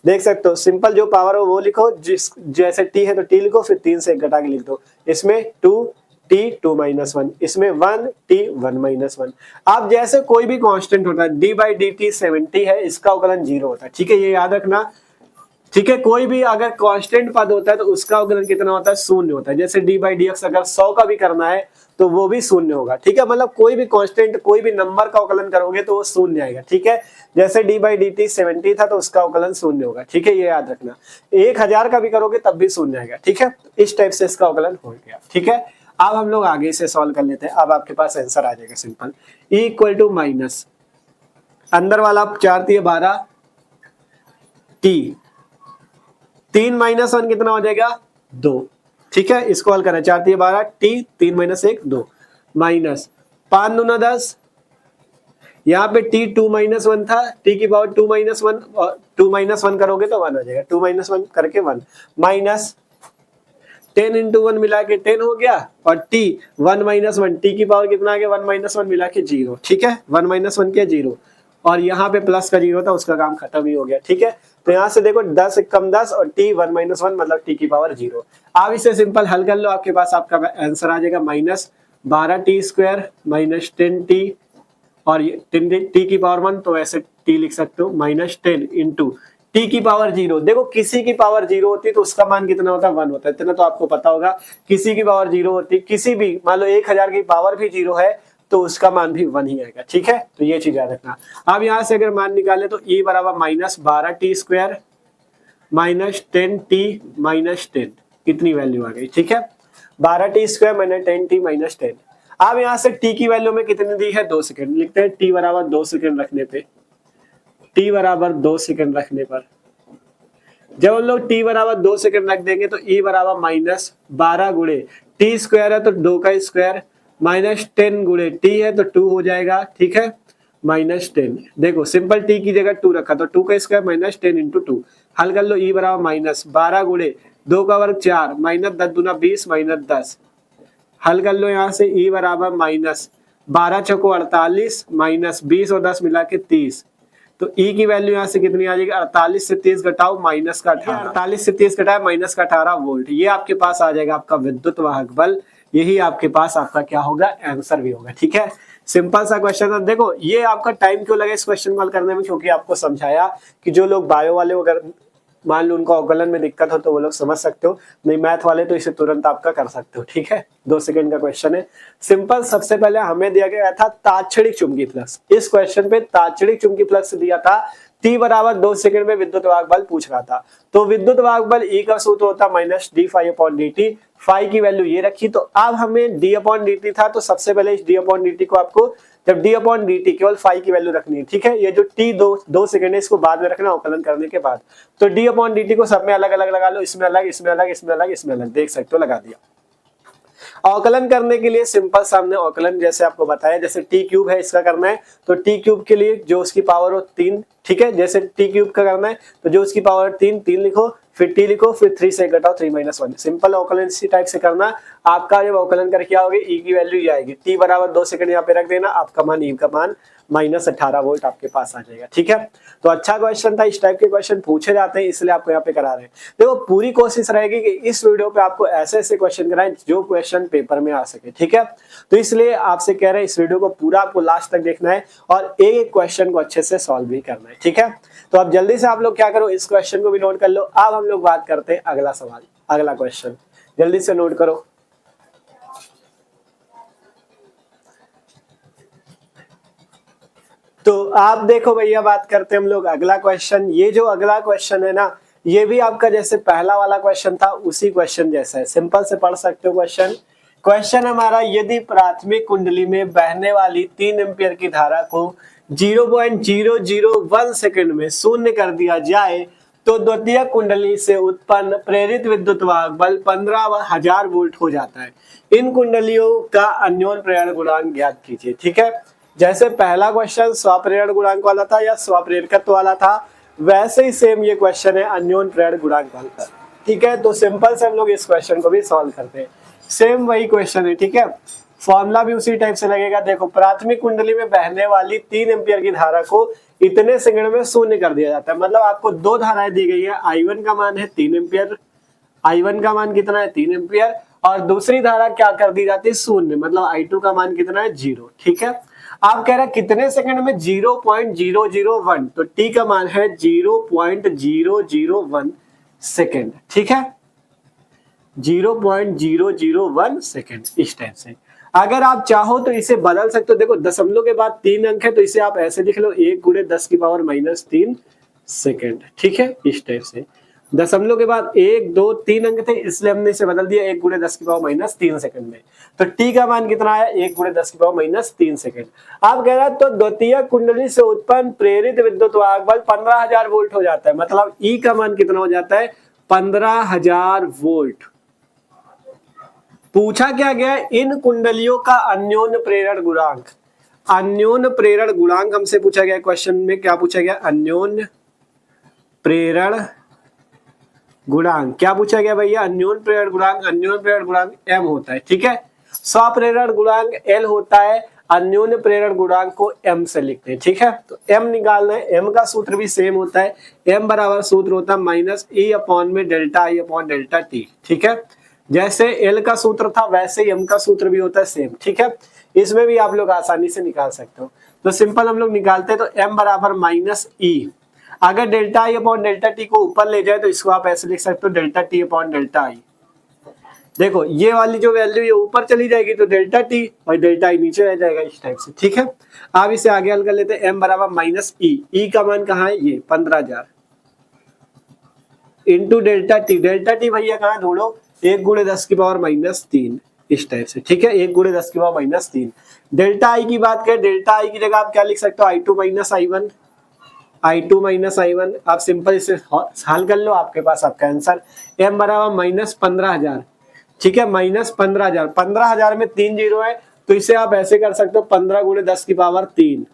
देख सकते हो, सिंपल जो पावर हो वो लिखो, जिस जैसे टी है तो टी लिखो, फिर 3 से 1 घटा के लिख दो। इसमें 2t 2 माइनस 1, इसमें 1t 1 माइनस 1। अब जैसे कोई भी कांस्टेंट होता है, डी बाई डी टी 70 है, इसका अवकलन 0 होता है। ठीक है, ये याद रखना। ठीक है, कोई भी अगर कांस्टेंट पद होता है तो उसका अवकलन कितना होता है 0 होता है। जैसे डी बाई डी एक्स अगर 100 का भी करना है तो वो भी 0 होगा। ठीक है, मतलब कोई भी कांस्टेंट कोई भी नंबर का अवकलन करोगे तो वो 0 आएगा। ठीक है, जैसे डी बाई डी टी 70 था तो उसका अवकलन 0 होगा। ठीक है, ये याद रखना। 1000 का भी करोगे तब भी 0 आएगा। ठीक है, इस टाइप से इसका अवकलन हो गया। ठीक है, अब हम लोग आगे से सॉल्व कर लेते हैं। अब आपके पास आंसर आ जाएगा simple, E equal to minus अंदर वाला 4 3 12 t 3 माइनस 1 कितना हो जाएगा 2। ठीक है, इसको हल करें, 4 3 12 t 3 माइनस 1 2 माइनस 5 9 10, यहाँ पे t 2 माइनस 1 था, t की पावर 2 माइनस 1, और 2 माइनस 1 करोगे तो 1 आ जाएगा, 2 माइनस 1 करके 1, माइनस 10 इंटू 1 मिला के 10 हो गया, और t 1 माइनस 1, t की पावर कितना आ गया 1 माइनस 1 मिला के 0। ठीक है, 1 माइनस 1 किया 0, और यहाँ पे प्लस का 0 था, उसका काम खत्म ही हो गया। ठीक है, तो यहाँ से देखो 10 कम 10 और t 1 माइनस 1 मतलब t की पावर 0। आप इसे सिंपल हल कर लो, आपके पास आपका आंसर आ जाएगा -12t स्क्वायर माइनस 10t, और t की पावर 1 तो ऐसे t लिख सकते हो -10 इंटू t की पावर 0। देखो किसी की पावर 0 होती है तो उसका मान कितना होता है 1 होता है, इतना तो आपको पता होगा। किसी की पावर 0 होती है, किसी भी मान लो 1000 की पावर भी 0 है तो उसका मान भी 1 ही आएगा। ठीक है, तो ये चीज याद रखना। अब यहाँ से अगर मान निकाले तो e बराबर -12t square minus 10t minus 10, कितनी वैल्यू आ गई। ठीक है, 12t square minus 10t minus 10। अब यहाँ से t की वैल्यू में कितनी दी है 2 सेकंड, लिखते हैं t बराबर 2 सेकंड रखने पे, t बराबर 2 सेकंड रखने पर जब हम लोग t बराबर 2 सेकंड रख देंगे तो e बराबर -12 गुणे t स्क्वायर है तो 2 का स्क्वायर माइनस 10 गुणे t है तो 2 हो जाएगा। ठीक है, -10, देखो सिंपल t की जगह 2 रखा तो 2 का स्क्वायर माइनस 10 इंटू 2, हल कर लो। e बराबर -12 गुणे 2 का वर्ग 4 माइनस 10 दूना 20 माइनस 10, हल कर लो। यहाँ से e बराबर 12 चौको 48 माइनस 20 और 10 मिला के 30। तो ई की वैल्यू यहाँ से कितनी आ जाएगी, 48 से 30 घटाओ माइनस का 18, 48 से 30 घटाए माइनस का 18 वोल्ट। ये आपके पास आ जाएगा आपका विद्युत वाहक बल। यही आपके पास आपका क्या होगा, आंसर भी होगा। ठीक है, सिंपल सा क्वेश्चन है। देखो ये आपका टाइम क्यों लगा इस क्वेश्चन को हल करने में, क्योंकि आपको समझाया कि जो लोग बायो वाले अगर मान लो उनको अवकलन में दिक्कत हो तो वो लोग समझ सकते हो, नहीं मैथ वाले तो इसे तुरंत आपका कर सकते हो। ठीक है, 2 सेकंड का क्वेश्चन है, सिंपल। सबसे पहले हमें दिया गया था तात्क्षणिक चुंबकीय फ्लक्स। इस क्वेश्चन पे तात्क्षणिक चुंबकीय फ्लक्स दिया था, t बराबर 2 सेकंड में विद्युत वाहक बल पूछ रहा था। तो विद्युत वाहक बल E का सूत्र होता minus D phi upon D T. Phi की वैल्यू ये रखी, तो अब हमें d अपॉन डी टी था, तो सबसे पहले इस d अपॉन डी टी को आपको जब d अपॉन डी टी केवल फाई की वैल्यू रखनी है। ठीक है, ये जो t 2 सेकंड है इसको बाद में रखना अवकलन करने के बाद। तो d अपॉन डी टी को सब में अलग अलग लगा लो, इसमें अलग, इसमें अलग, इसमें अलग, इसमें अलग, देख सकते हो लगा दिया। अवकलन करने के लिए सिंपल सामने अवकलन जैसे आपको बताया, जैसे टी क्यूब है इसका करना है तो टी क्यूब के लिए जो उसकी पावर हो 3। ठीक है, जैसे टी क्यूब का करना है तो जो उसकी पावर 3 लिखो, फिर टी लिखो, फिर 3 से घटाओ 3 - 1। सिंपल अवकलन इसी टाइप से करना। आपका जब अवकलन करके क्या होगी, ई की वैल्यू ये आएगी, टी बराबर 2 सेकंड यहाँ पे रख देना, आपका मान ई का मान माइनस 18 वोल्ट आपके पास आ जाएगा। ठीक है, तो अच्छा क्वेश्चन था, इस टाइप के क्वेश्चन पूछे जाते हैं इसलिए आपको यहाँ पे करा रहे हैं। देखो पूरी कोशिश रहेगी कि इस वीडियो पे आपको ऐसे ऐसे क्वेश्चन कराएं जो क्वेश्चन पेपर में आ सके। ठीक है, तो इसलिए आपसे कह रहे हैं इस वीडियो को पूरा आपको लास्ट तक देखना है और एक एक क्वेश्चन को अच्छे से सॉल्व भी करना है। ठीक है, तो अब जल्दी से आप लोग क्या करो, इस क्वेश्चन को भी नोट कर लो। अब हम लोग बात करते हैं अगला सवाल, अगला क्वेश्चन जल्दी से नोट करो। तो आप देखो भैया, बात करते हैं हम लोग अगला क्वेश्चन। ये जो अगला क्वेश्चन है ना, ये भी आपका जैसे पहला वाला क्वेश्चन था उसी क्वेश्चन जैसा है, सिंपल से पढ़ सकते हो क्वेश्चन। क्वेश्चन हमारा, यदि प्राथमिक कुंडली में बहने वाली 3 एम्पियर की धारा को 0.001 सेकंड में शून्य कर दिया जाए तो द्वितीय कुंडली से उत्पन्न प्रेरित विद्युत वाहक बल 15,000 वोल्ट हो जाता है। इन कुंडलियों का अन्योन्य प्रेरण गुणांक ज्ञात कीजिए। ठीक है, जैसे पहला क्वेश्चन स्वप्रेरण गुणांक वाला था या स्वप्रेरकत्व वाला था, वैसे ही सेम ये क्वेश्चन है अन्योन्य प्रेरण गुणांक वाला। ठीक है, तो सिंपल से हम लोग इस क्वेश्चन को भी सॉल्व करते हैं, सेम वही क्वेश्चन है। ठीक है, फॉर्मूला भी उसी टाइप से लगेगा। देखो प्राथमिक कुंडली में बहने वाली 3 एम्पियर की धारा को इतने सेकंड में शून्य कर दिया जाता है। मतलब आपको 2 धाराएं दी गई है, I1 का मान है 3 एम्पियर, I1 का मान कितना है 3 एम्पियर, और दूसरी धारा क्या कर दी जाती है शून्य, मतलब I2 का मान कितना है 0। ठीक है, आप कह रहे हैं कितने सेकंड में, 0.001, तो t का मान है 0.001 सेकंड। ठीक है, 0.001 सेकंड इस टाइप से। अगर आप चाहो तो इसे बदल सकते हो। देखो दशमलव के बाद 3 अंक है तो इसे आप ऐसे लिख लो, 1 × 10⁻³ सेकंड। ठीक है, इस टाइप से। दशमलव के बाद 1, 2, 3 अंक थे इसलिए हमने इसे बदल दिया 1 × 10⁻³ सेकंड में। तो t का मान कितना आया, 1 × 10⁻³ सेकंड। आप कह रहे हैं तो द्वितीय कुंडली से उत्पन्न प्रेरित विद्युत वाहक बल 15,000 वोल्ट हो जाता है। मतलब E का मान कितना हो जाता है, 15,000 वोल्ट। पूछा क्या गया, इन कुंडलियों का अन्योन्य प्रेरण गुणांक। अन्योन्य प्रेरण गुणांक हमसे पूछा गया क्वेश्चन में, क्या पूछा गया, अन्योन्य प्रेरण गुणांक। क्या पूछा गया भैया, अन्योन्य प्रेरण गुणांक। अन्योन्य प्रेरण गुणांक m होता है। ठीक है, स्वप्रेरण गुणांक L होता है, अन्योन्य प्रेरण गुणांक को m से लिखते हैं। ठीक है, तो m निकालना है, m का सूत्र भी सेम होता है, m बराबर सूत्र होता है -E/ΔI/ΔT। ठीक है, जैसे L का सूत्र था वैसे ही m का सूत्र भी होता है सेम। ठीक है, इसमें भी आप लोग आसानी से निकाल सकते हो। तो सिंपल हम लोग निकालते हैं, तो m बराबर -E। अगर ΔI/ΔT को ऊपर ले जाए तो इसको आप ऐसे लिख सकते हो ΔT/ΔI। देखो ये वाली जो वैल्यू ये ऊपर चली जाएगी तो ΔT और ΔI नीचे रह जाएगा इस टाइप से। ठीक है, अब इसे आगे हल कर लेते हैं। m बराबर -E, E का मान कहाँ है, ये 15,000 इंटू ΔT। ΔT भैया कहाँ ढूंढो, 1 × 10⁻³ इस टाइप से। ठीक है, 1 × 10⁻³ ΔI की बात करें, ΔI की जगह आप क्या लिख सकते हो, I2 - I1। आप सिंपल इसे हल कर लो, आपके पास आपका आंसर m बराबर -15,000। ठीक है, -15,000, 15,000 में 3 जीरो है तो इसे आप ऐसे कर सकते हो 15 × 10⁻³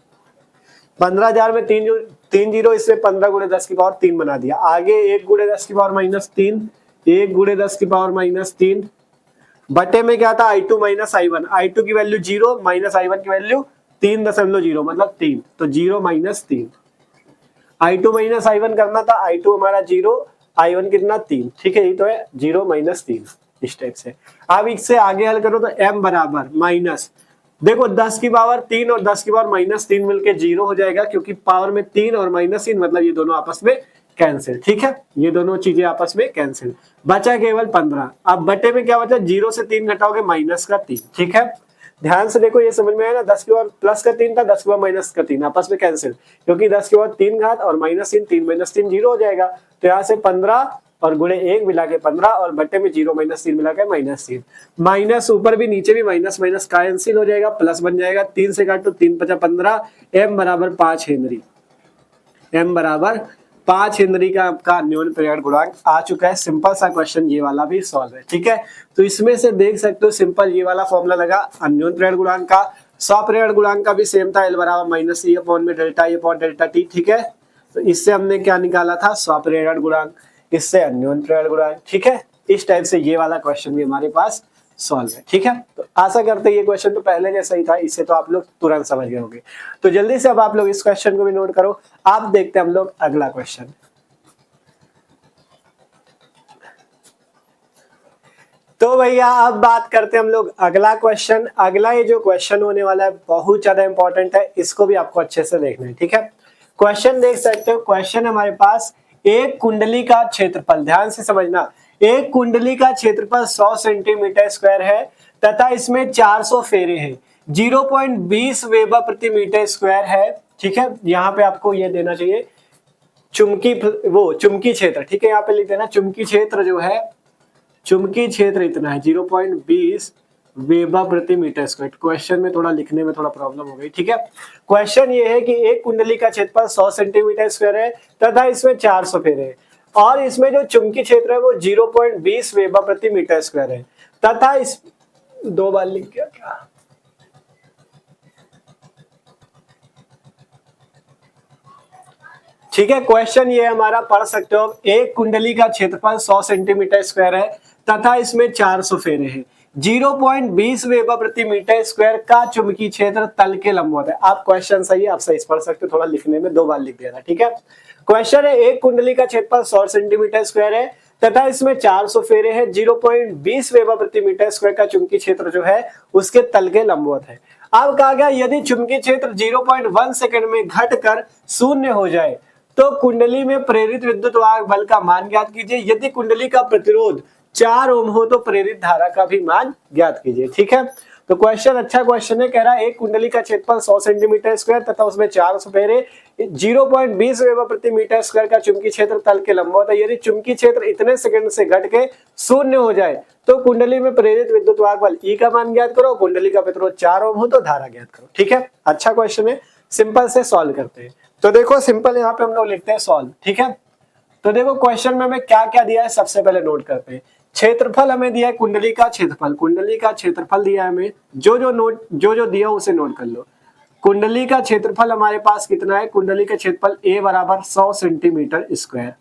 15,000 में 3 जीरो, इससे 15 × 10⁻³ बना दिया। आगे 1 × 10⁻³ 1 × 10⁻³ बटे में क्या था I2 माइनस I1, I2 की वैल्यू 0 माइनस I1 की वैल्यू 3.0 मतलब 3, तो 0 माइनस 3। I2 माइनस I1 करना था, I2 हमारा 0, I1 कितना 3, ठीक है, ये तो है 0 माइनस 3 इस टाइप से। अब इससे आगे हल करो तो m बराबर माइनस, देखो 10 की पावर 3 और 10 की पावर माइनस 3 मिलके 0 हो जाएगा, क्योंकि पावर में 3 और माइनस 3 मतलब ये दोनों आपस में कैंसिल, ठीक है, ये दोनों चीजें आपस में कैंसिल, बचा केवल 15। अब बटे में क्या बचा, 0 से 3 घटाओगे माइनस का 3, ठीक है। ध्यान से देखो, ये समझ में आया ना, 10 की पावर प्लस का 3 था, 10 की पावर माइनस का 3 आपस में कैंसिल, क्योंकि 10 की पावर 3 घात और माइनस 3, 3 माइनस 3 0 हो जाएगा, तो यहाँ से 15 और गुणे 1 मिला के 15 और बटे में 0 माइनस 3 मिला के माइनस 3, माइनस ऊपर भी नीचे भी माइनस माइनस कैंसिल हो जाएगा, प्लस बन जाएगा, 3 से काटो 3 × 5 = 15, m बराबर 5 हेनरी, m बराबर 5 हेनरी का आपका अन्योन्य प्रेरण गुणांक आ चुका है। सिंपल सा क्वेश्चन ये वाला भी सॉल्व है, ठीक है। तो इसमें से देख सकते हो सिंपल ये वाला फॉर्मूला लगा अन्योन्य प्रेरण गुणांक का, स्वप्रेरण गुणांक का भी सेम था, L बराबर माइनस E अपॉन में delta E upon delta T, ठीक है। तो इससे हमने क्या निकाला था, स्वप्रेरण गुणांक, इससे अन्योन्य प्रेरण गुणांक, ठीक है। इस टाइप से ये वाला क्वेश्चन भी हमारे पास सॉल्व है, ठीक है। तो आशा करते हैं ये क्वेश्चन तो पहले जैसा ही था, इससे तो आप लोग तुरंत समझ गए होंगे। तो जल्दी से अब आप लोग इस क्वेश्चन को भी नोट करो। आप देखते हैं हम लोग अगला क्वेश्चन। तो भैया अब बात करते हैं हम लोग अगला क्वेश्चन। अगला ये जो क्वेश्चन होने वाला है बहुत ज्यादा इंपॉर्टेंट है, इसको भी आपको अच्छे से देखना है, ठीक है। क्वेश्चन देख सकते हो, क्वेश्चन हमारे पास एक कुंडली का क्षेत्रफल, ध्यान से समझना, एक कुंडली का क्षेत्रफल 100 सेंटीमीटर स्क्वायर है तथा इसमें 400 फेरे हैं, 0.20 वेबर प्रति मीटर स्क्वायर है, ठीक है। यहाँ पे आपको ये देना चाहिए चुंबकीय क्षेत्र, ठीक है, यहाँ पे लिख देना चुंबकीय क्षेत्र जो है, चुंबकीय क्षेत्र इतना है 0.20 वेबर प्रति मीटर स्क्वायर। क्वेश्चन में थोड़ा लिखने में थोड़ा प्रॉब्लम हो गई, ठीक है। क्वेश्चन ये है कि एक कुंडली का क्षेत्रफल 100 सेंटीमीटर स्क्वायर है तथा इसमें 400 फेरे हैं और इसमें जो चुंबकीय क्षेत्र है वो 0.20 वेबर प्रति मीटर स्क्वायर है तथा इस 2 बार लिख गया क्या, ठीक है। क्वेश्चन ये हमारा पढ़ सकते हो, एक कुंडली का क्षेत्रफल 100 सेंटीमीटर स्क्वायर है तथा इसमें 400 फेरे हैं, 0.20 वेबर प्रति मीटर स्क्वायर का चुंबकीय क्षेत्र तल के लंबवत है। आप क्वेश्चन सही है, आप सही पढ़ सकते हो, थोड़ा लिखने में 2 बार लिख दिया था, ठीक है। क्वेश्चन है एक कुंडली का क्षेत्रफल 100 सेंटीमीटर स्क्वायर है तथा इसमें 400 फेरे हैं, 0.20 वेबर प्रति मीटर स्क्वायर का चुंबकीय क्षेत्र जो है उसके तल के लंबवत है। अब कहा गया यदि चुंबकीय क्षेत्र 0.1 सेकंड में घटकर 0 हो जाए तो कुंडली में प्रेरित विद्युत वाहक बल का मान ज्ञात कीजिए। यदि कुंडली का प्रतिरोध 4 ओम हो तो प्रेरित धारा का भी मान ज्ञात कीजिए, ठीक है। तो क्वेश्चन अच्छा क्वेश्चन है, कह रहा है एक कुंडली का क्षेत्रफल 100 सेंटीमीटर स्क्वायर तथा उसमें 400 फेरे, 0.20 वेबर प्रति मीटर स्क्वायर का चुंबकीय क्षेत्र तल के लंबवत है। यदि चुंबकीय क्षेत्र इतने सेकंड से घट के 0 हो जाए तो कुंडली में प्रेरित विद्युत वाहक बल E का मान ज्ञात करो, कुंडली का प्रतिरोध 4 ओम हो तो धारा ज्ञात करो, ठीक है। अच्छा क्वेश्चन है, सिंपल से सॉल्व करते हैं। तो देखो सिंपल यहाँ पे हम लोग लिखते हैं सॉल्व, ठीक है। तो देखो क्वेश्चन में हमें क्या क्या दिया है सबसे पहले नोट करते हैं। क्षेत्रफल हमें दिया है कुंडली का क्षेत्रफल, कुंडली का क्षेत्रफल दिया है हमें, जो दिया उसे नोट कर लो। कुंडली का क्षेत्रफल हमारे पास कितना है, कुंडली का क्षेत्रफल A बराबर 100 सेंटीमीटर स्क्वायर,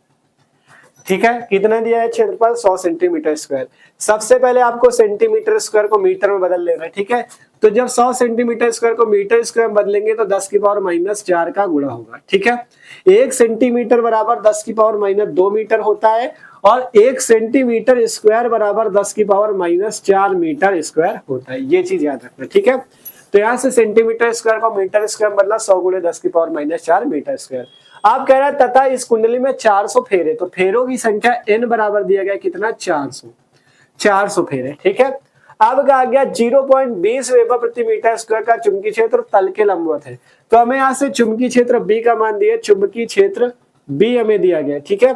ठीक है। कितना दिया है क्षेत्रफल 100 सेंटीमीटर स्क्वायर। सबसे पहले आपको सेंटीमीटर स्क्वायर को मीटर में बदल लेना है, ठीक है। तो जब 100 सेंटीमीटर स्क्वायर को मीटर स्क्वायर में बदलेंगे तो 10 की पावर -4 का गुणा होगा, ठीक है। 1 सेंटीमीटर बराबर 10 की पावर -2 मीटर होता है और 1 सेंटीमीटर स्क्वायर बराबर 10 की पावर -4 मीटर स्क्वायर होता है, ये चीज याद रखना, ठीक है। तो यहाँ से सेंटीमीटर स्क्वायर को मीटर स्क्वायर बदला 100 × 10 की पावर -4 मीटर स्क्वायर। आप कह रहे हैं तथा इस कुंडली में 400 फेरे, तो फेरों की संख्या n बराबर दिया गया कितना 400 फेरे, ठीक है। अब कहा गया 0.20 वेबर प्रति मीटर स्क्वायर का चुंबकीय क्षेत्र तल के लंबवत है, तो हमें यहाँ से चुंबकीय क्षेत्र B का मान दिया, चुंबकीय क्षेत्र B हमें दिया गया, ठीक है।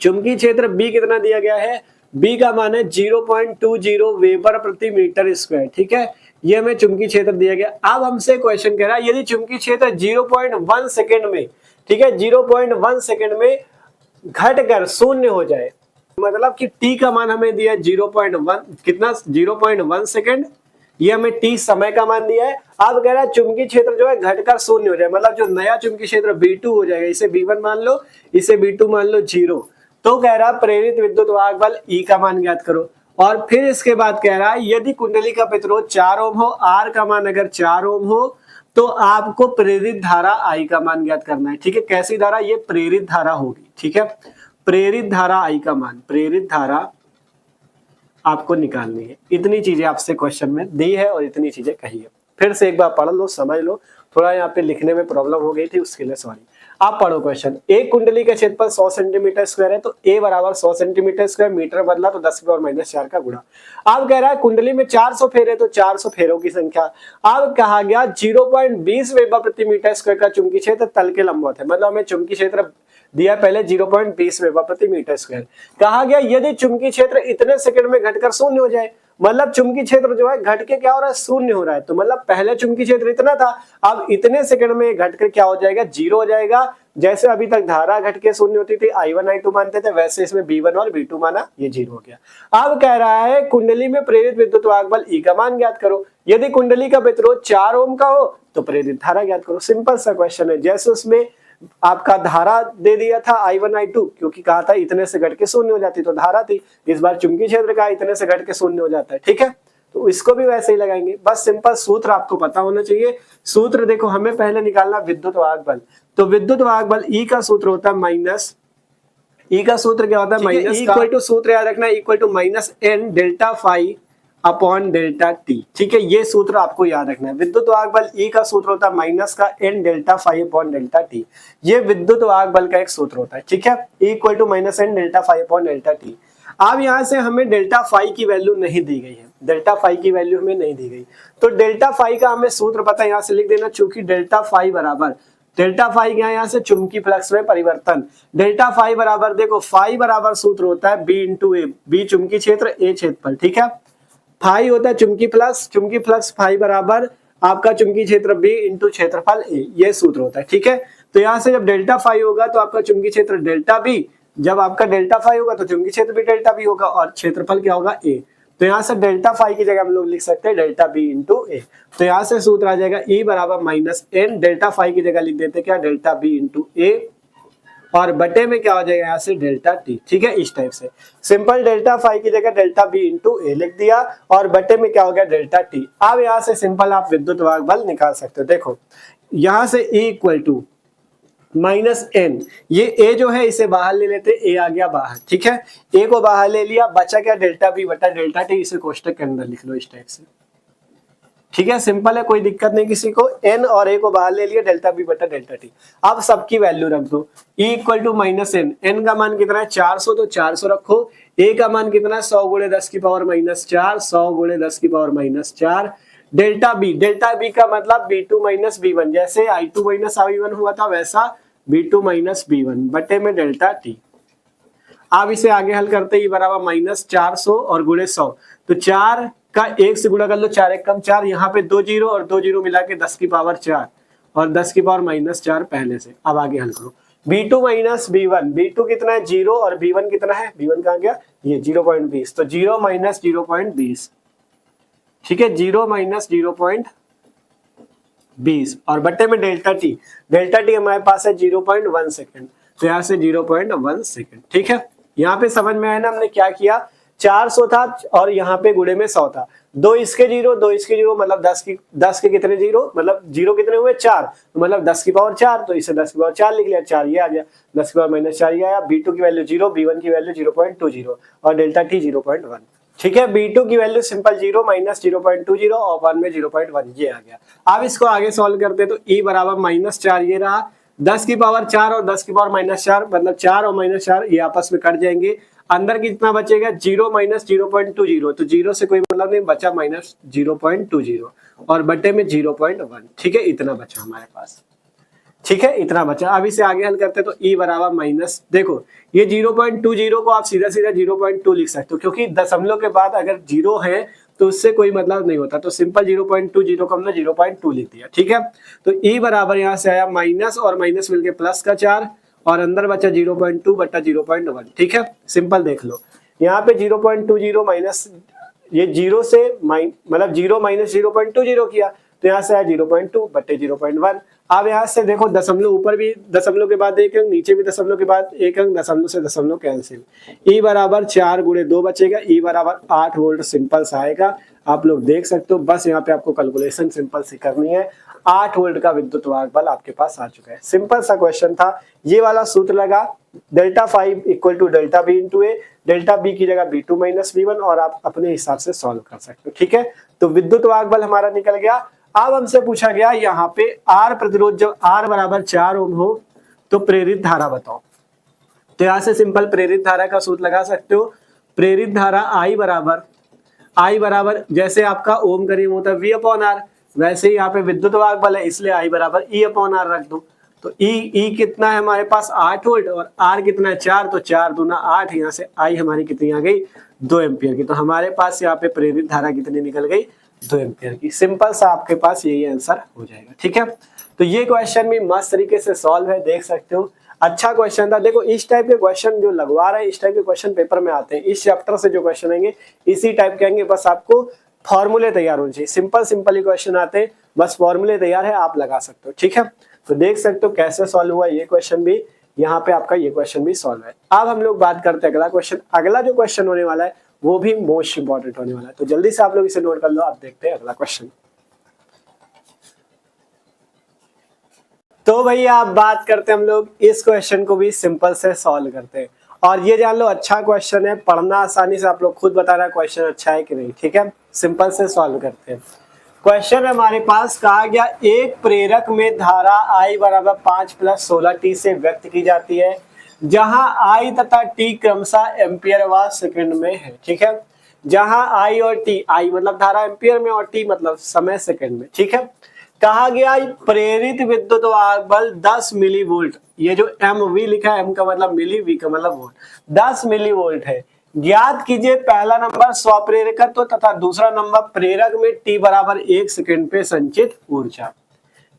चुंबकीय क्षेत्र B कितना दिया गया है, B का मान है 0.20 वेबर प्रति मीटर स्क्वायर, ठीक है। ये हमें चुंबकीय क्षेत्र दिया गया। अब हमसे क्वेश्चन कह रहा है यदि चुंबकीय क्षेत्र 0.1 सेकंड में, ठीक है, 0.1 सेकंड में घटकर 0 हो जाए, मतलब कि t का मान हमें दिया 0.1 कितना 0.1 सेकंड, ये हमें t समय का मान दिया है। अब कह रहा है चुंबकीय क्षेत्र जो है घटकर 0 हो जाए, मतलब जो नया चुंबकीय क्षेत्र B2 हो जाएगा, इसे B1 मान लो, इसे B2 मान लो 0, तो कह रहा प्रेरित विद्युत वाहक बल E का मान ज्ञात करो। और फिर इसके बाद कह रहा है यदि कुंडली का प्रतिरोध 4 ओम हो, आर का मान अगर 4 ओम हो तो आपको प्रेरित धारा आई का मान ज्ञात करना है। ठीक है, कैसी धारा? ये प्रेरित धारा होगी। ठीक है, प्रेरित धारा आई का मान, प्रेरित धारा आपको निकालनी है। इतनी चीजें आपसे क्वेश्चन में दी है और इतनी चीजें कही है। फिर से एक बार पढ़ लो, समझ लो। थोड़ा यहाँ पे लिखने में प्रॉब्लम हो गई थी, उसके लिए सॉरी। आप पढ़ो क्वेश्चन। एक कुंडली का क्षेत्रफल 100 सेंटीमीटर स्क्वायर है तो ए बराबर 100 सेंटीमीटर स्क्वायर, मीटर बदला तो 10 की पावर -4 का गुणा। अब कह रहा है कुंडली में 400 फेरे तो 400 फेरों की संख्या। अब कहा गया 0.20 वेबर प्रति मीटर स्क्वायर का चुंबकीय क्षेत्र तल के लंबवत है, मतलब हमें चुंबकीय क्षेत्र दिया पहले 0.20 वेबर प्रति मीटर स्क्वायर। कहा गया यदि चुंबकीय क्षेत्र इतने सेकंड में घटकर शून्य हो जाए, मतलब चुंबकीय क्षेत्र जो है घट के क्या हो रहा है? शून्य हो रहा है। तो मतलब पहले चुंबकीय क्षेत्र इतना था, अब इतने सेकंड में घटकर क्या हो जाएगा? 0 हो जाएगा। जैसे अभी तक धारा घट के शून्य होती थी, I1 I2 मानते थे, वैसे इसमें B1 और B2 माना, ये 0 हो गया। अब कह रहा है कुंडली में प्रेरित विद्युत वाहक बल E का मान ज्ञात करो। यदि कुंडली का प्रतिरोध 4 ओम का हो तो प्रेरित धारा ज्ञात करो। सिंपल सा क्वेश्चन है। जैसे उसमें आपका धारा दे दिया था I1 I2, क्योंकि कहा था इतने से घट के शून्य हो जाती तो धारा थी। इस बार चुंबकीय क्षेत्र का इतने से घट के शून्य हो जाता है। ठीक है, तो इसको भी वैसे ही लगाएंगे। बस सिंपल सूत्र आपको पता होना चाहिए। सूत्र देखो, हमें पहले निकालना विद्युत वाहक बल। तो विद्युत वाहक बल E का सूत्र होता है माइनस, E का सूत्र क्या होता है? माइनस इक्वल टू, सूत्र याद रखना, equal to -n delta phi upon delta T. ठीक है, ये सूत्र आपको याद रखना है। विद्युत वाहक बल E का सूत्र होता है माइनस का n delta phi upon delta T. ये विद्युत वाहक बल का एक सूत्र होता है। ठीक है, equal to -n delta phi upon delta T. अब यहाँ से हमें डेल्टा फाई की वैल्यू नहीं दी गई है, डेल्टा फाई की वैल्यू हमें नहीं दी गई, तो डेल्टा फाई का हमें सूत्र पता है, यहाँ से लिख देना। चूंकि डेल्टा फाई बराबर, डेल्टा फाई क्या है? यहाँ से चुंबकीय फ्लक्स में परिवर्तन। डेल्टा फाई बराबर, देखो फाई बराबर सूत्र होता है बी इंटू ए, बी चुंबकीय क्षेत्र, ए क्षेत्रफल। ठीक है, फाई होता है चुंबकीय फ्लक्स, चुंबकीय फ्लक्स फाई बराबर आपका चुंबकीय क्षेत्र बी इंटू क्षेत्रफल ए, ये सूत्र होता है। ठीक है, तो यहाँ से जब डेल्टा फाई होगा तो आपका चुंबकीय क्षेत्र डेल्टा बी, जब आपका डेल्टा फाई होगा तो चुंबकीय क्षेत्र भी डेल्टा बी होगा और क्षेत्रफल क्या होगा? ए। तो यहाँ से डेल्टा फाई की जगह हम लोग लिख सकते हैं डेल्टा बी इंटू ए। तो यहाँ से सूत्र आ जाएगा E बराबर -n, डेल्टा फाई की जगह लिख देते क्या? डेल्टा बी इंटू ए, और बटे में क्या हो जाएगा? यहाँ से डेल्टा टी। ठीक है, इस टाइप से सिंपल डेल्टा फाई की जगह डेल्टा बी इंटू ए लिख दिया और बटे में क्या हो गया? Delta T. अब यहाँ से सिंपल आप विद्युत वाहक बल निकाल सकते हो। देखो यहाँ से E इक्वल टू -n, ये A जो है इसे बाहर ले लेते, A आ गया बाहर। ठीक है, A को बाहर ले लिया, बचा क्या? डेल्टा बी बटा डेल्टा टी। इसे कोष्टक के अंदर लिख लो इस टाइप से। ठीक है, सिंपल है, कोई दिक्कत नहीं किसी को। n और a को बाहर ले लिया, डेल्टा बी बटा डेल्टा टी। अब सबकी वैल्यू रख दो। E equal to -n, n का मान कितना है? 400, तो 400 रखो। a का मान कितना है? 100 गुणे 10 की पावर -4, 100 गुणे 10 की पावर -4। डेल्टा बी का मतलब B2 - B1, जैसे I2 - I1 हुआ था वैसा B2 - B1 बटे में डेल्टा टी। अब इसे आगे हल करते ही बराबर -400 और गुणे 100, तो 4 का 1 से गुणा कर लो, 4 1 कम 4, यहाँ पे 2 जीरो और 2 जीरो मिला के 10 की पावर 4 और 10 की पावर -4 पहले से। अब आगे हल करो। B2 - B1, B2 कितना है? 0 और B1 कितना है? B1 कहाँ गया? ये 0.20, तो 0 - 0.20। ठीक है, 0 - 0.20 और बट्टे में डेल्टा टी। डेल्टा टी हमारे पास है 0.1 सेकेंड, तो यहाँ से 0.1 सेकेंड। ठीक है, यहाँ पे समझ में आया ना हमने क्या किया? 400 था और यहाँ पे गुणे में 100 था, 2 इसके 0, 2 इसके 0, मतलब 10 के कितने 0, मतलब 0 कितने हुए? 4, तो मतलब 10 की पावर 4, तो इसे 10 की पावर 4 लिख लिया, 4 ये आ गया, 10 की पावर -4 ये आया। B2 की वैल्यू 0, B1 की वैल्यू 0.20 और डेल्टा टी 0.1। ठीक है, B2 की वैल्यू सिंपल 0 - 0.20 और 1 में 0.1 ये आ गया। अब इसको आगे सॉल्व करते तो E बराबर -4 ये रहा, 10 की पावर 4 और 10 की पावर -4, मतलब 4 और -4 ये आपस में कट जाएंगे। अंदर कितना बचेगा? 0 - 0.20, तो 0 से कोई मतलब नहीं, बचा -0.20 और बटे में 0.1। ठीक है, इतना बचा हमारे पास। ठीक है, इतना बचा। अब इसे आगे हल करते तो E बराबर माइनस, देखो ये 0.20 को आप सीधा सीधा 0.2 लिख सकते हो, क्योंकि दशमलव के बाद अगर 0 है तो उससे कोई मतलब नहीं होता, तो सिंपल 0.20 को हमने 0.2 लिख दिया। ठीक है, तो E बराबर यहाँ से आया माइनस और माइनस मिलके प्लस का 4 और अंदर बचा 0.2 बटा 0.1। ठीक है, सिंपल देख लो, यहाँ पे 0.20 माइनस ये 0 से मतलब 0 - 0.20 किया, तो यहाँ से आया 0.2 बटे 0.1 अब यहाँ से देखो दशमलव, ऊपर भी दशमलव के बाद एक अंक, नीचे भी दशमलव के बाद एक अंक, दशमलव से दशमलव कैंसिल। ई बराबर 4 गुणे 2 बचेगा, ई बराबर 8 वोल्ट सिंपल सा आएगा। आप लोग देख सकते हो, बस यहाँ पे आपको कैलकुलेशन सिंपल सी करनी है। 8 वोल्ट का विद्युत वाहक बल आपके पास आ चुका है। सिंपल सा क्वेश्चन था। ये वाला सूत्र लगा, delta 5 equal to delta B into A, delta B की जगह B2 माइनस B1, और आप अपने हिसाब से सॉल्व कर सकते हो। ठीक है, तो विद्युत वाहक बल हमारा निकल गया। अब हमसे पूछा गया यहाँ पे R प्रतिरोध, जब R बराबर 4 ओम हो तो प्रेरित धारा बताओ। तो यहाँ से सिंपल प्रेरित धारा का सूत्र लगा सकते हो। प्रेरित धारा I बराबर जैसे आपका ओम का नियम होता है V/R, वैसे ही यहाँ पे विद्युत वाहक बल है, इसलिए I बराबर E/R रख दो। तो E कितना है हमारे पास 8 वोल्ट, और R कितना है 4, तो 4 दूना 8, यहाँ से I हमारी कितनी आ गई 2 एम्पियर की। तो हमारे पास यहाँ पे प्रेरित धारा कितनी निकल गई 2 एम्पियर की। सिंपल सा आपके पास यही आंसर हो जाएगा। ठीक है, तो ये क्वेश्चन भी मस्त तरीके से सॉल्व है, देख सकते हो। अच्छा क्वेश्चन था। देखो इस टाइप के क्वेश्चन जो लगवा रहे हैं, इस टाइप के क्वेश्चन पेपर में आते हैं। इस चैप्टर से जो क्वेश्चन आएंगे इसी टाइप के आएंगे, बस आपको फॉर्मूले तैयार होने चाहिए। सिंपल ही क्वेश्चन आते हैं, बस फॉर्मूले तैयार है, आप लगा सकते हो। ठीक है, तो देख सकते हो कैसे सॉल्व हुआ ये क्वेश्चन भी, यहाँ पे आपका ये क्वेश्चन भी सॉल्व है। अब हम लोग बात करते हैं अगला क्वेश्चन। अगला जो क्वेश्चन होने वाला है वो भी मोस्ट इंपॉर्टेंट होने वाला है, तो जल्दी से आप लोग इसे नोट कर लो। आप देखते हैं अगला क्वेश्चन। तो भैया आप बात करते हैं हम लोग इस क्वेश्चन को भी सिंपल से सॉल्व करते हैं, और ये जान लो अच्छा क्वेश्चन है, पढ़ना आसानी से, आप लोग खुद बताना क्वेश्चन अच्छा है कि नहीं। ठीक है, सिंपल से सॉल्व करते हैं। क्वेश्चन हमारे पास कहा गया एक प्रेरक में धारा I बराबर 5 + 16t से व्यक्त की जाती है, जहां I तथा t क्रमशः एम्पियर व सेकंड में है। ठीक है, जहां I और t, I मतलब धारा एम्पियर में और t मतलब समय सेकंड में। ठीक है, कहा गया प्रेरित विद्युत वाहक बल 10 मिली वोल्ट, ये जो MV लिखा है, M का मतलब मिली, V का मतलब वोल्ट, 10 मिली वोल्ट है। ज्ञात कीजिए पहला नंबर स्वप्रेरकत्व तथा दूसरा नंबर प्रेरक में t बराबर 1 सेकंड पे संचित ऊर्जा।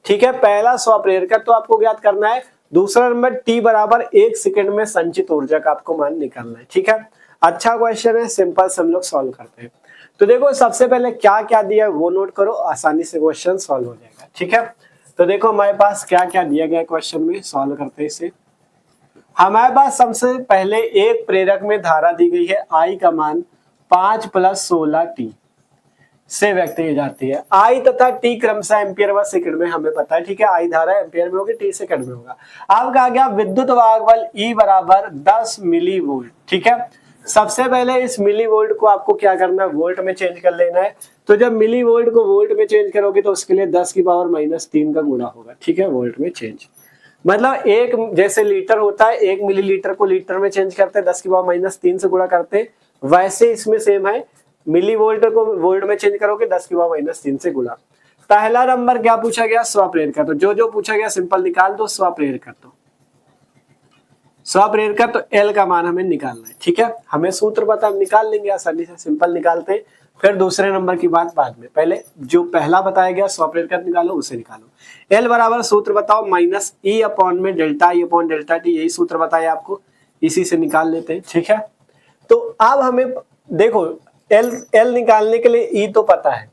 ठीक है, पहला स्वप्रेरकत्व आपको ज्ञात करना है, दूसरा नंबर t बराबर 1 सेकंड में संचित ऊर्जा का आपको मान निकालना है। ठीक है, अच्छा क्वेश्चन है, सिंपल से हम लोग सॉल्व करते हैं। तो देखो सबसे पहले क्या क्या दिया है वो नोट करो, आसानी से क्वेश्चन सॉल्व हो जाएगा। ठीक है, तो देखो हमारे पास क्या क्या दिया गया है क्वेश्चन में, सॉल्व करते हैं इसे। हमारे पास सबसे पहले एक प्रेरक में धारा दी गई है, I का मान 5 + 16t से व्यक्त की जाती है। I तथा t क्रमशः एम्पियर व सेकंड में हमें पता है। ठीक है, I धारा एम्पियर में होगी, t सेकंड में होगा। अब कहा गया विद्युत वाहक बल E बराबर 10 मिली वोल्ट। ठीक है, सबसे पहले इस मिली वोल्ट को आपको क्या करना है, वोल्ट में चेंज कर लेना है। तो जब मिली वोल्ट को वोल्ट में चेंज करोगे तो उसके लिए 10 की पावर -3 का गुणा होगा। ठीक है, वोल्ट में चेंज मतलब एक, जैसे लीटर होता है 1 मिलीलीटर को लीटर में चेंज करते हैं, 10 की पावर -3 से गुणा करते हैं, वैसे इसमें सेम है, मिली वोल्ट को वोल्ट में चेंज करोगे 10 की पावर -3 से गुणा। पहला नंबर क्या पूछा गया, स्वप्रेरकत्व। तो जो पूछा गया सिंपल निकाल दो। स्वप्रेरकत्व तो L का मान हमें निकालना है। ठीक है, हमें सूत्र पता, हम निकाल लेंगे आसानी से, सिंपल निकालते हैं। फिर दूसरे नंबर की बात बाद में, पहले जो पहला बताया गया स्वप्रेरकत्व निकालो, उसे निकालो। L बराबर सूत्र बताओ -E/में डेल्टा I/ΔT, यही सूत्र बताया आपको, इसी से निकाल लेते हैं। ठीक है, तो अब हमें देखो L निकालने के लिए E तो पता है,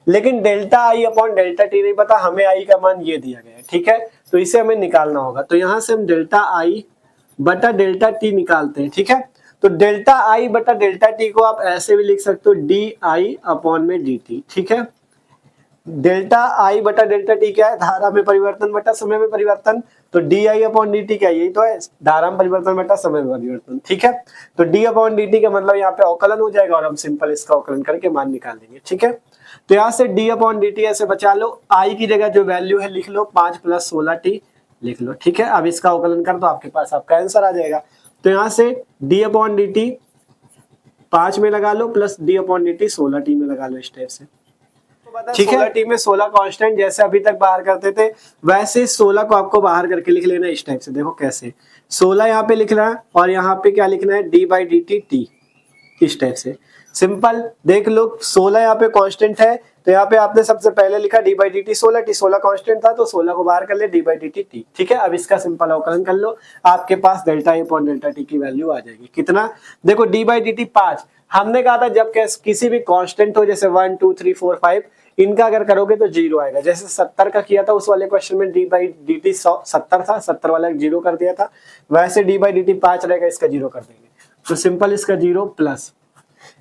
लेकिन डेल्टा I/ΔT नहीं पता, हमें I का मान ये दिया गया है। ठीक है, तो इसे हमें निकालना होगा। तो यहां से हम डेल्टा I/ΔT निकालते हैं। ठीक है, तो डेल्टा I/ΔT को आप ऐसे भी लिख सकते हो DI/dt। ठीक है, डेल्टा I/ΔT क्या है, धारा में परिवर्तन बटा समय में परिवर्तन। तो DI/dt क्या है, यही तो है, धारा में परिवर्तन बटा समय में परिवर्तन। ठीक है, तो D/dt का मतलब यहाँ पे अवकलन हो जाएगा, और हम सिंपल इसका अवकलन करके मान निकाल देंगे। ठीक है, तो यहाँ से D/dt ऐसे बचा लो, I की जगह जो वैल्यू है लिख लो 5 + 16t लिख लो। ठीक है, अब इसका अवकलन कर दो, आपके पास आपका आंसर आ जाएगा। तो यहाँ से D/dt 5 में लगा लो, प्लस D/dt 16t में लगा लो, इस टाइप से। ठीक है, 16t में 16 कांस्टेंट जैसे अभी तक बाहर करते थे, वैसे 16 को आपको बाहर करके लिख लेना इस टाइप से। देखो कैसे, 16 यहाँ पे लिखना है, और यहाँ पे क्या लिखना है, d/dt t, इस टाइप से। सिंपल देख लो, 16 यहाँ पे कांस्टेंट है, तो यहाँ पे आपने सबसे पहले लिखा d/dt 16t, 16 कांस्टेंट था तो 16 को बाहर कर ले, d/dt t। ठीक है, अब इसका सिंपल अवकलन कर लो, आपके पास डेल्टा I/ΔT की वैल्यू आ जाएगी। कितना, देखो d/dt 5, हमने कहा था जब किसी भी कांस्टेंट हो, जैसे 1 2 3 4 5, इनका अगर करोगे तो 0 आएगा। जैसे 70 का किया था उस वाले क्वेश्चन में डी बाई डी टी 70 था, 70 वाला 0 कर दिया था, वैसे डी बाई डी टी 5 रहेगा, इसका 0 कर देंगे तो सिंपल इसका 0 प्लस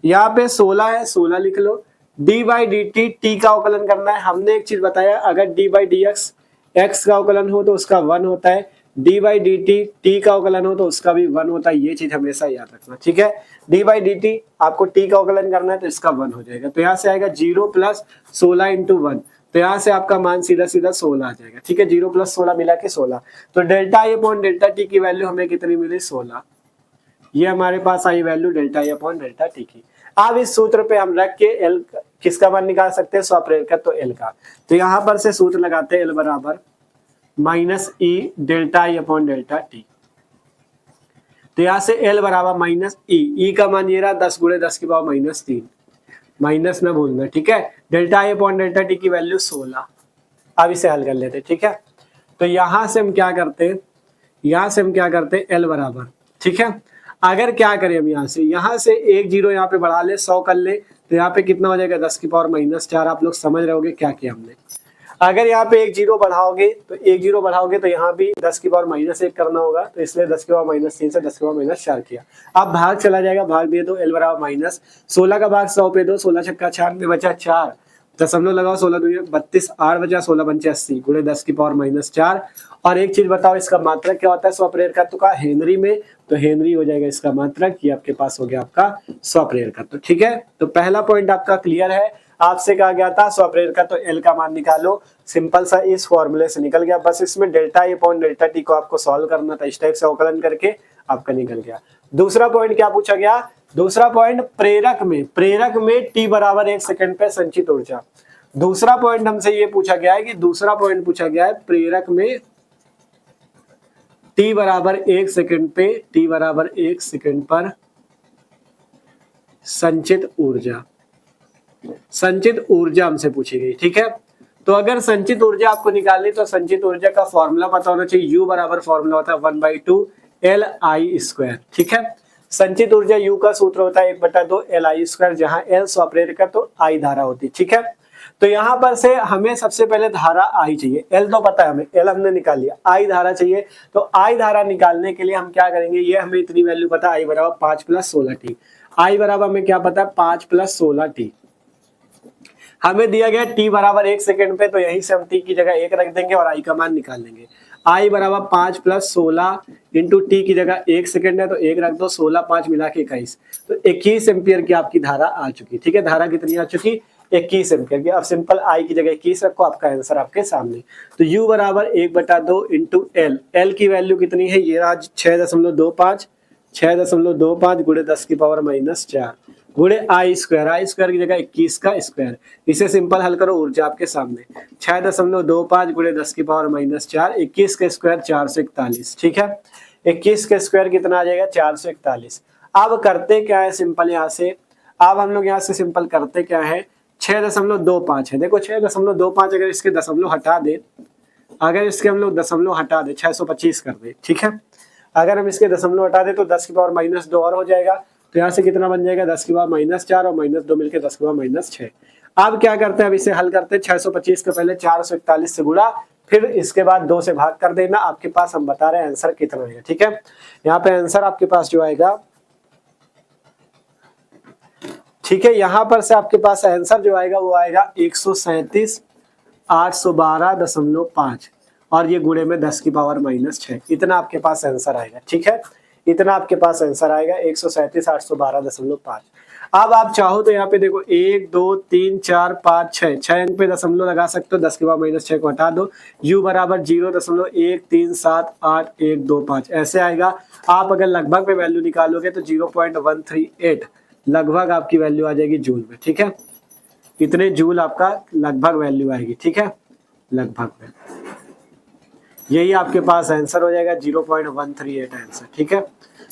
यहाँ पे 16 है, 16 लिख लो। D by d t t का अवकलन करना है। हमने एक चीज बताया, अगर d by d x x का अवकलन हो तो उसका 1 होता है, d by d t t का अवकलन हो तो उसका भी 1 होता है। ये चीज हमेशा याद रखना, ठीक है। डी बाई डी टी आपको टी का अवकलन करना है तो इसका 1 हो जाएगा, तो यहाँ से आएगा 0 प्लस 16 इंटू 1, तो यहाँ से आपका मान सीधा सीधा 16 आ जाएगा, ठीक है। 0 प्लस 16 मिला के 16, तो delta i upon delta t की वैल्यू हमें कितनी मिली 16। ये हमारे पास आई value delta i upon delta t की। अब इस सूत्र पे हम रख के एल किसका मान निकाल सकते हैं, स्वप्रेरकत्व तो एल का। तो यहाँ पर से सूत्र लगाते हैं एल बराबर minus E delta i upon delta T. तो यहाँ से एल बराबर माइनस ई का मान ये रहा 10 गुणे 10 की पावर -3, माइनस ना भूलना, ठीक है। Delta i upon delta t की वैल्यू 16। अब इसे हल कर लेते, ठीक है। तो यहाँ से हम क्या करते हैं, यहाँ से हम क्या करते हैं एल बराबर, ठीक है। अगर क्या करें हम यहाँ से एक जीरो यहाँ पे बढ़ा ले 100 कर ले तो यहाँ पे कितना हो जाएगा 10 की पावर -4। आप लोग समझ रहे होगे क्या किया हमने। अगर यहाँ पे एक जीरो बढ़ाओगे तो यहाँ भी 10 की पावर -1 करना होगा, तो इसलिए 10 की पावर -3 से 10 की पावर -4 किया। अब भाग चला जाएगा, भाग दिए तो एल बराबर माइनस 16 का भाग 100 पे दो, 16 छक्का 96 बचा 4, दशमलव लगाओ 16 दूनी 32, 8 बचा 16 पंचे 80 गुणे 10 की पावर -4। और एक चीज बताओ, इसका मात्रक क्या होता है स्वप्रेरकत्व का हेनरी में, तो हेनरी हो जाएगा इसका मात्रक। ये आपके पास हो गया आपका स्वप्रेरकत्व, ठीक है। तो पहला पॉइंट आपका क्लियर है। आपसे कहा गया था स्वप्रेरकत्व एल का मान निकालो, सिंपल सा इस फॉर्मूले से निकल गया। बस इसमें delta i upon delta T को आपको सॉल्व करना था, इस टाइप से अवकलन करके आपका निकल गया। दूसरा पॉइंट क्या पूछा गया, दूसरा पॉइंट प्रेरक में टी बराबर 1 सेकंड पे संचित ऊर्जा। दूसरा पॉइंट हमसे ये पूछा गया है कि दूसरा पॉइंट पूछा गया है प्रेरक में टी बराबर 1 सेकंड पे, टी बराबर 1 सेकंड पर संचित ऊर्जा, संचित ऊर्जा हमसे पूछी गई, ठीक है। तो अगर संचित ऊर्जा आपको निकालनी तो संचित ऊर्जा का फॉर्मूला पता होना चाहिए। U बराबर फॉर्मूला होता है 1/2 LI², ठीक है। संचित ऊर्जा U का सूत्र होता है 1/2 LI², जहां L स्वप्रेरकत्व तो I धारा होती, ठीक है। तो यहाँ पर से हमें सबसे पहले धारा I चाहिए, L तो पता है हमें, L हमने निकाल लिया, I धारा चाहिए। तो I धारा निकालने के लिए हम क्या करेंगे, ये हमें इतनी वैल्यू पता है I बराबर 5 + 16t। I बराबर हमें क्या पता है 5 + 16t। हमें दिया गया t बराबर 1 सेकंड पे, तो यहीं से हम t की जगह 1 रख देंगे और I का मान निकाल लेंगे। I बराबर 5 + 16 इंटू t की जगह 1 सेकंड है तो 1 रख दो, 16 5 मिला के 21, तो 21 एम्पियर की आपकी धारा आ चुकी, ठीक है। धारा कितनी आ चुकी, 21 एम्पियर की। अब सिंपल I की जगह 21 रखो, आपका आंसर आपके सामने। तो U बराबर 1/2 इंटू L, L की वैल्यू कितनी है, ये आज 6.25 गुणे 10 की पावर -4 गुणे I² की जगह 21 का स्क्वायर। इसे सिंपल हल करो, ऊर्जा आपके सामने 6.25 गुणे 10 की पावर -4, 21 का स्क्वायर 441, ठीक है। 21 का स्क्वायर कितना आ जाएगा 441। अब करते क्या है सिंपल, यहाँ से अब हम लोग यहाँ से सिंपल करते क्या है, 6.25 है। देखो 6.25 अगर इसके दशमलव हटा दे, अगर इसके हम लोग दशमलव हटा दे 625 कर दे, ठीक है। अगर हम इसके दशमलव हटा दे तो 10 की पावर -2 और हो जाएगा, तो यहाँ से कितना बन जाएगा 10 की पावर -4 और -2 मिलकर 10 की पावर -6। अब क्या करते हैं, अब इसे हल करते हैं। 625 के पहले 441 से गुणा, फिर इसके बाद 2 से भाग कर देना। आपके पास हम बता रहे हैं आंसर कितना आएगा, ठीक है। यहाँ पे आंसर आपके पास जो आएगा, ठीक है, यहाँ पर से आपके पास आंसर जो आएगा वो आएगा 137,812.5 और ये गुणे में 10 की पावर -6। इतना आपके पास आंसर आएगा, ठीक है। इतना आपके पास आंसर आएगा 137,812.5। अब आप चाहो तो यहाँ पे देखो 1 2 3 4 5 6 अंक पे दशमलव लगा सकते हो, 10 की पावर -6 को हटा दो। U बराबर 0.137815 ऐसे आएगा। आप अगर लगभग पे वैल्यू निकालोगे तो 0.138 लगभग आपकी वैल्यू आ जाएगी जूल में, ठीक है। इतने जूल आपका लगभग वैल्यू आएगी, ठीक है, लगभग में। यही आपके पास आंसर हो जाएगा 0.138 आंसर, ठीक है।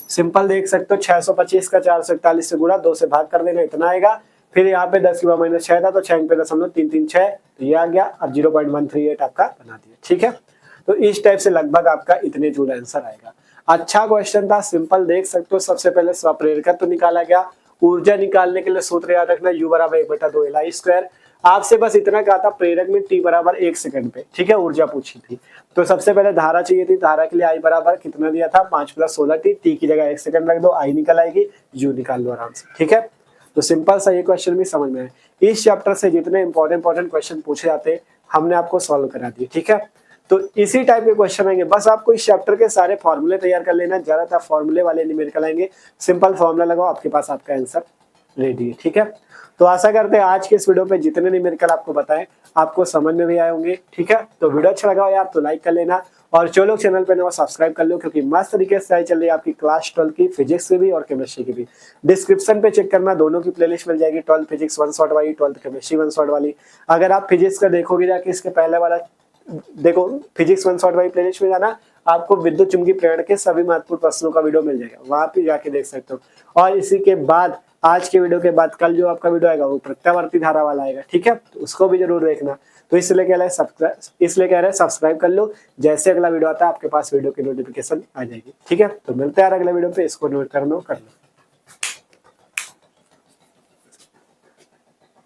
सिंपल देख सकते हो 625 का 441 से गुणा, 2 से भाग कर देना, इतना आएगा। फिर यहाँ पे 10 की पावर -6 था तो 6 पे 0.336, तो ये आ गया। अब 0.138 आपका बना दिया, ठीक है। तो इस टाइप से लगभग आपका इतने जूल आंसर आएगा। अच्छा क्वेश्चन था, सिंपल देख सकते हो। सबसे पहले स्वप्रेरकत्व तो निकाला गया। ऊर्जा निकालने के लिए सूत्र याद रखना, U बराबर 1/2 LI²। आपसे बस इतना कहा था प्रेरक में t बराबर 1 सेकंड पे, ठीक है, ऊर्जा पूछी थी। तो सबसे पहले धारा चाहिए थी, धारा के लिए I बराबर कितना दिया था 5 + 16t, t की जगह 1 सेकंड रख दो, I निकल आएगी, U निकाल लो आराम से, ठीक है। तो सिंपल सा ये क्वेश्चन भी समझ में है। इस चैप्टर से जितने इंपॉर्टेंट क्वेश्चन पूछे जाते हैं हमने आपको सॉल्व करा दिए, ठीक है। तो इसी टाइप के क्वेश्चन आएंगे, बस आपको इस चैप्टर के सारे फॉर्मूले तैयार कर लेना, ज्यादातर फॉर्मूले वाले न्यूमेरिकल आएंगे, सिंपल फॉर्मूला लगाओ, आपके पास आपका आंसर रेडी है, ठीक है। तो आशा करते हैं आज के इस वीडियो पे जितने न्यूमेरिकल आपको बताए आपको समझ में भी आए होंगे, ठीक है। तो वीडियो अच्छा लगा हो यार तो लाइक कर लेना, और जो लोग चैनल पे नए सब्सक्राइब कर लो, क्योंकि मस्त तरीके से चल रही है आपकी क्लास 12 की फिजिक्स की भी और केमिस्ट्री की भी। डिस्क्रिप्शन पे चेक करना, दोनों की प्लेलिस्ट मिल जाएगी, 12 फिजिक्स 1 शॉट वाली, 12 केमिस्ट्री 1 शॉट वाली। अगर आप फिजिक्स का देखोगे जाके इसके पहले वाला देखो, फिजिक्स 1 शॉट वाली प्लेलिस्ट में जाना, आपको विद्युत चुंबकीय प्रेरण के सभी महत्वपूर्ण प्रश्नों का वीडियो मिल जाएगा, वहां पे जाके देख सकते हो। और इसी के बाद आज के वीडियो के बाद कल जो आपका वीडियो आएगा वो प्रत्यावर्ती धारा वाला आएगा, ठीक है, तो उसको भी जरूर देखना। तो इसलिए कह रहे हैं सब्सक्राइब कर लो, जैसे अगला वीडियो आता है आपके पास वीडियो की नोटिफिकेशन आ जाएगी, ठीक है। तो मिलते हैं यार अगले वीडियो पे, इसको नोट कर लो।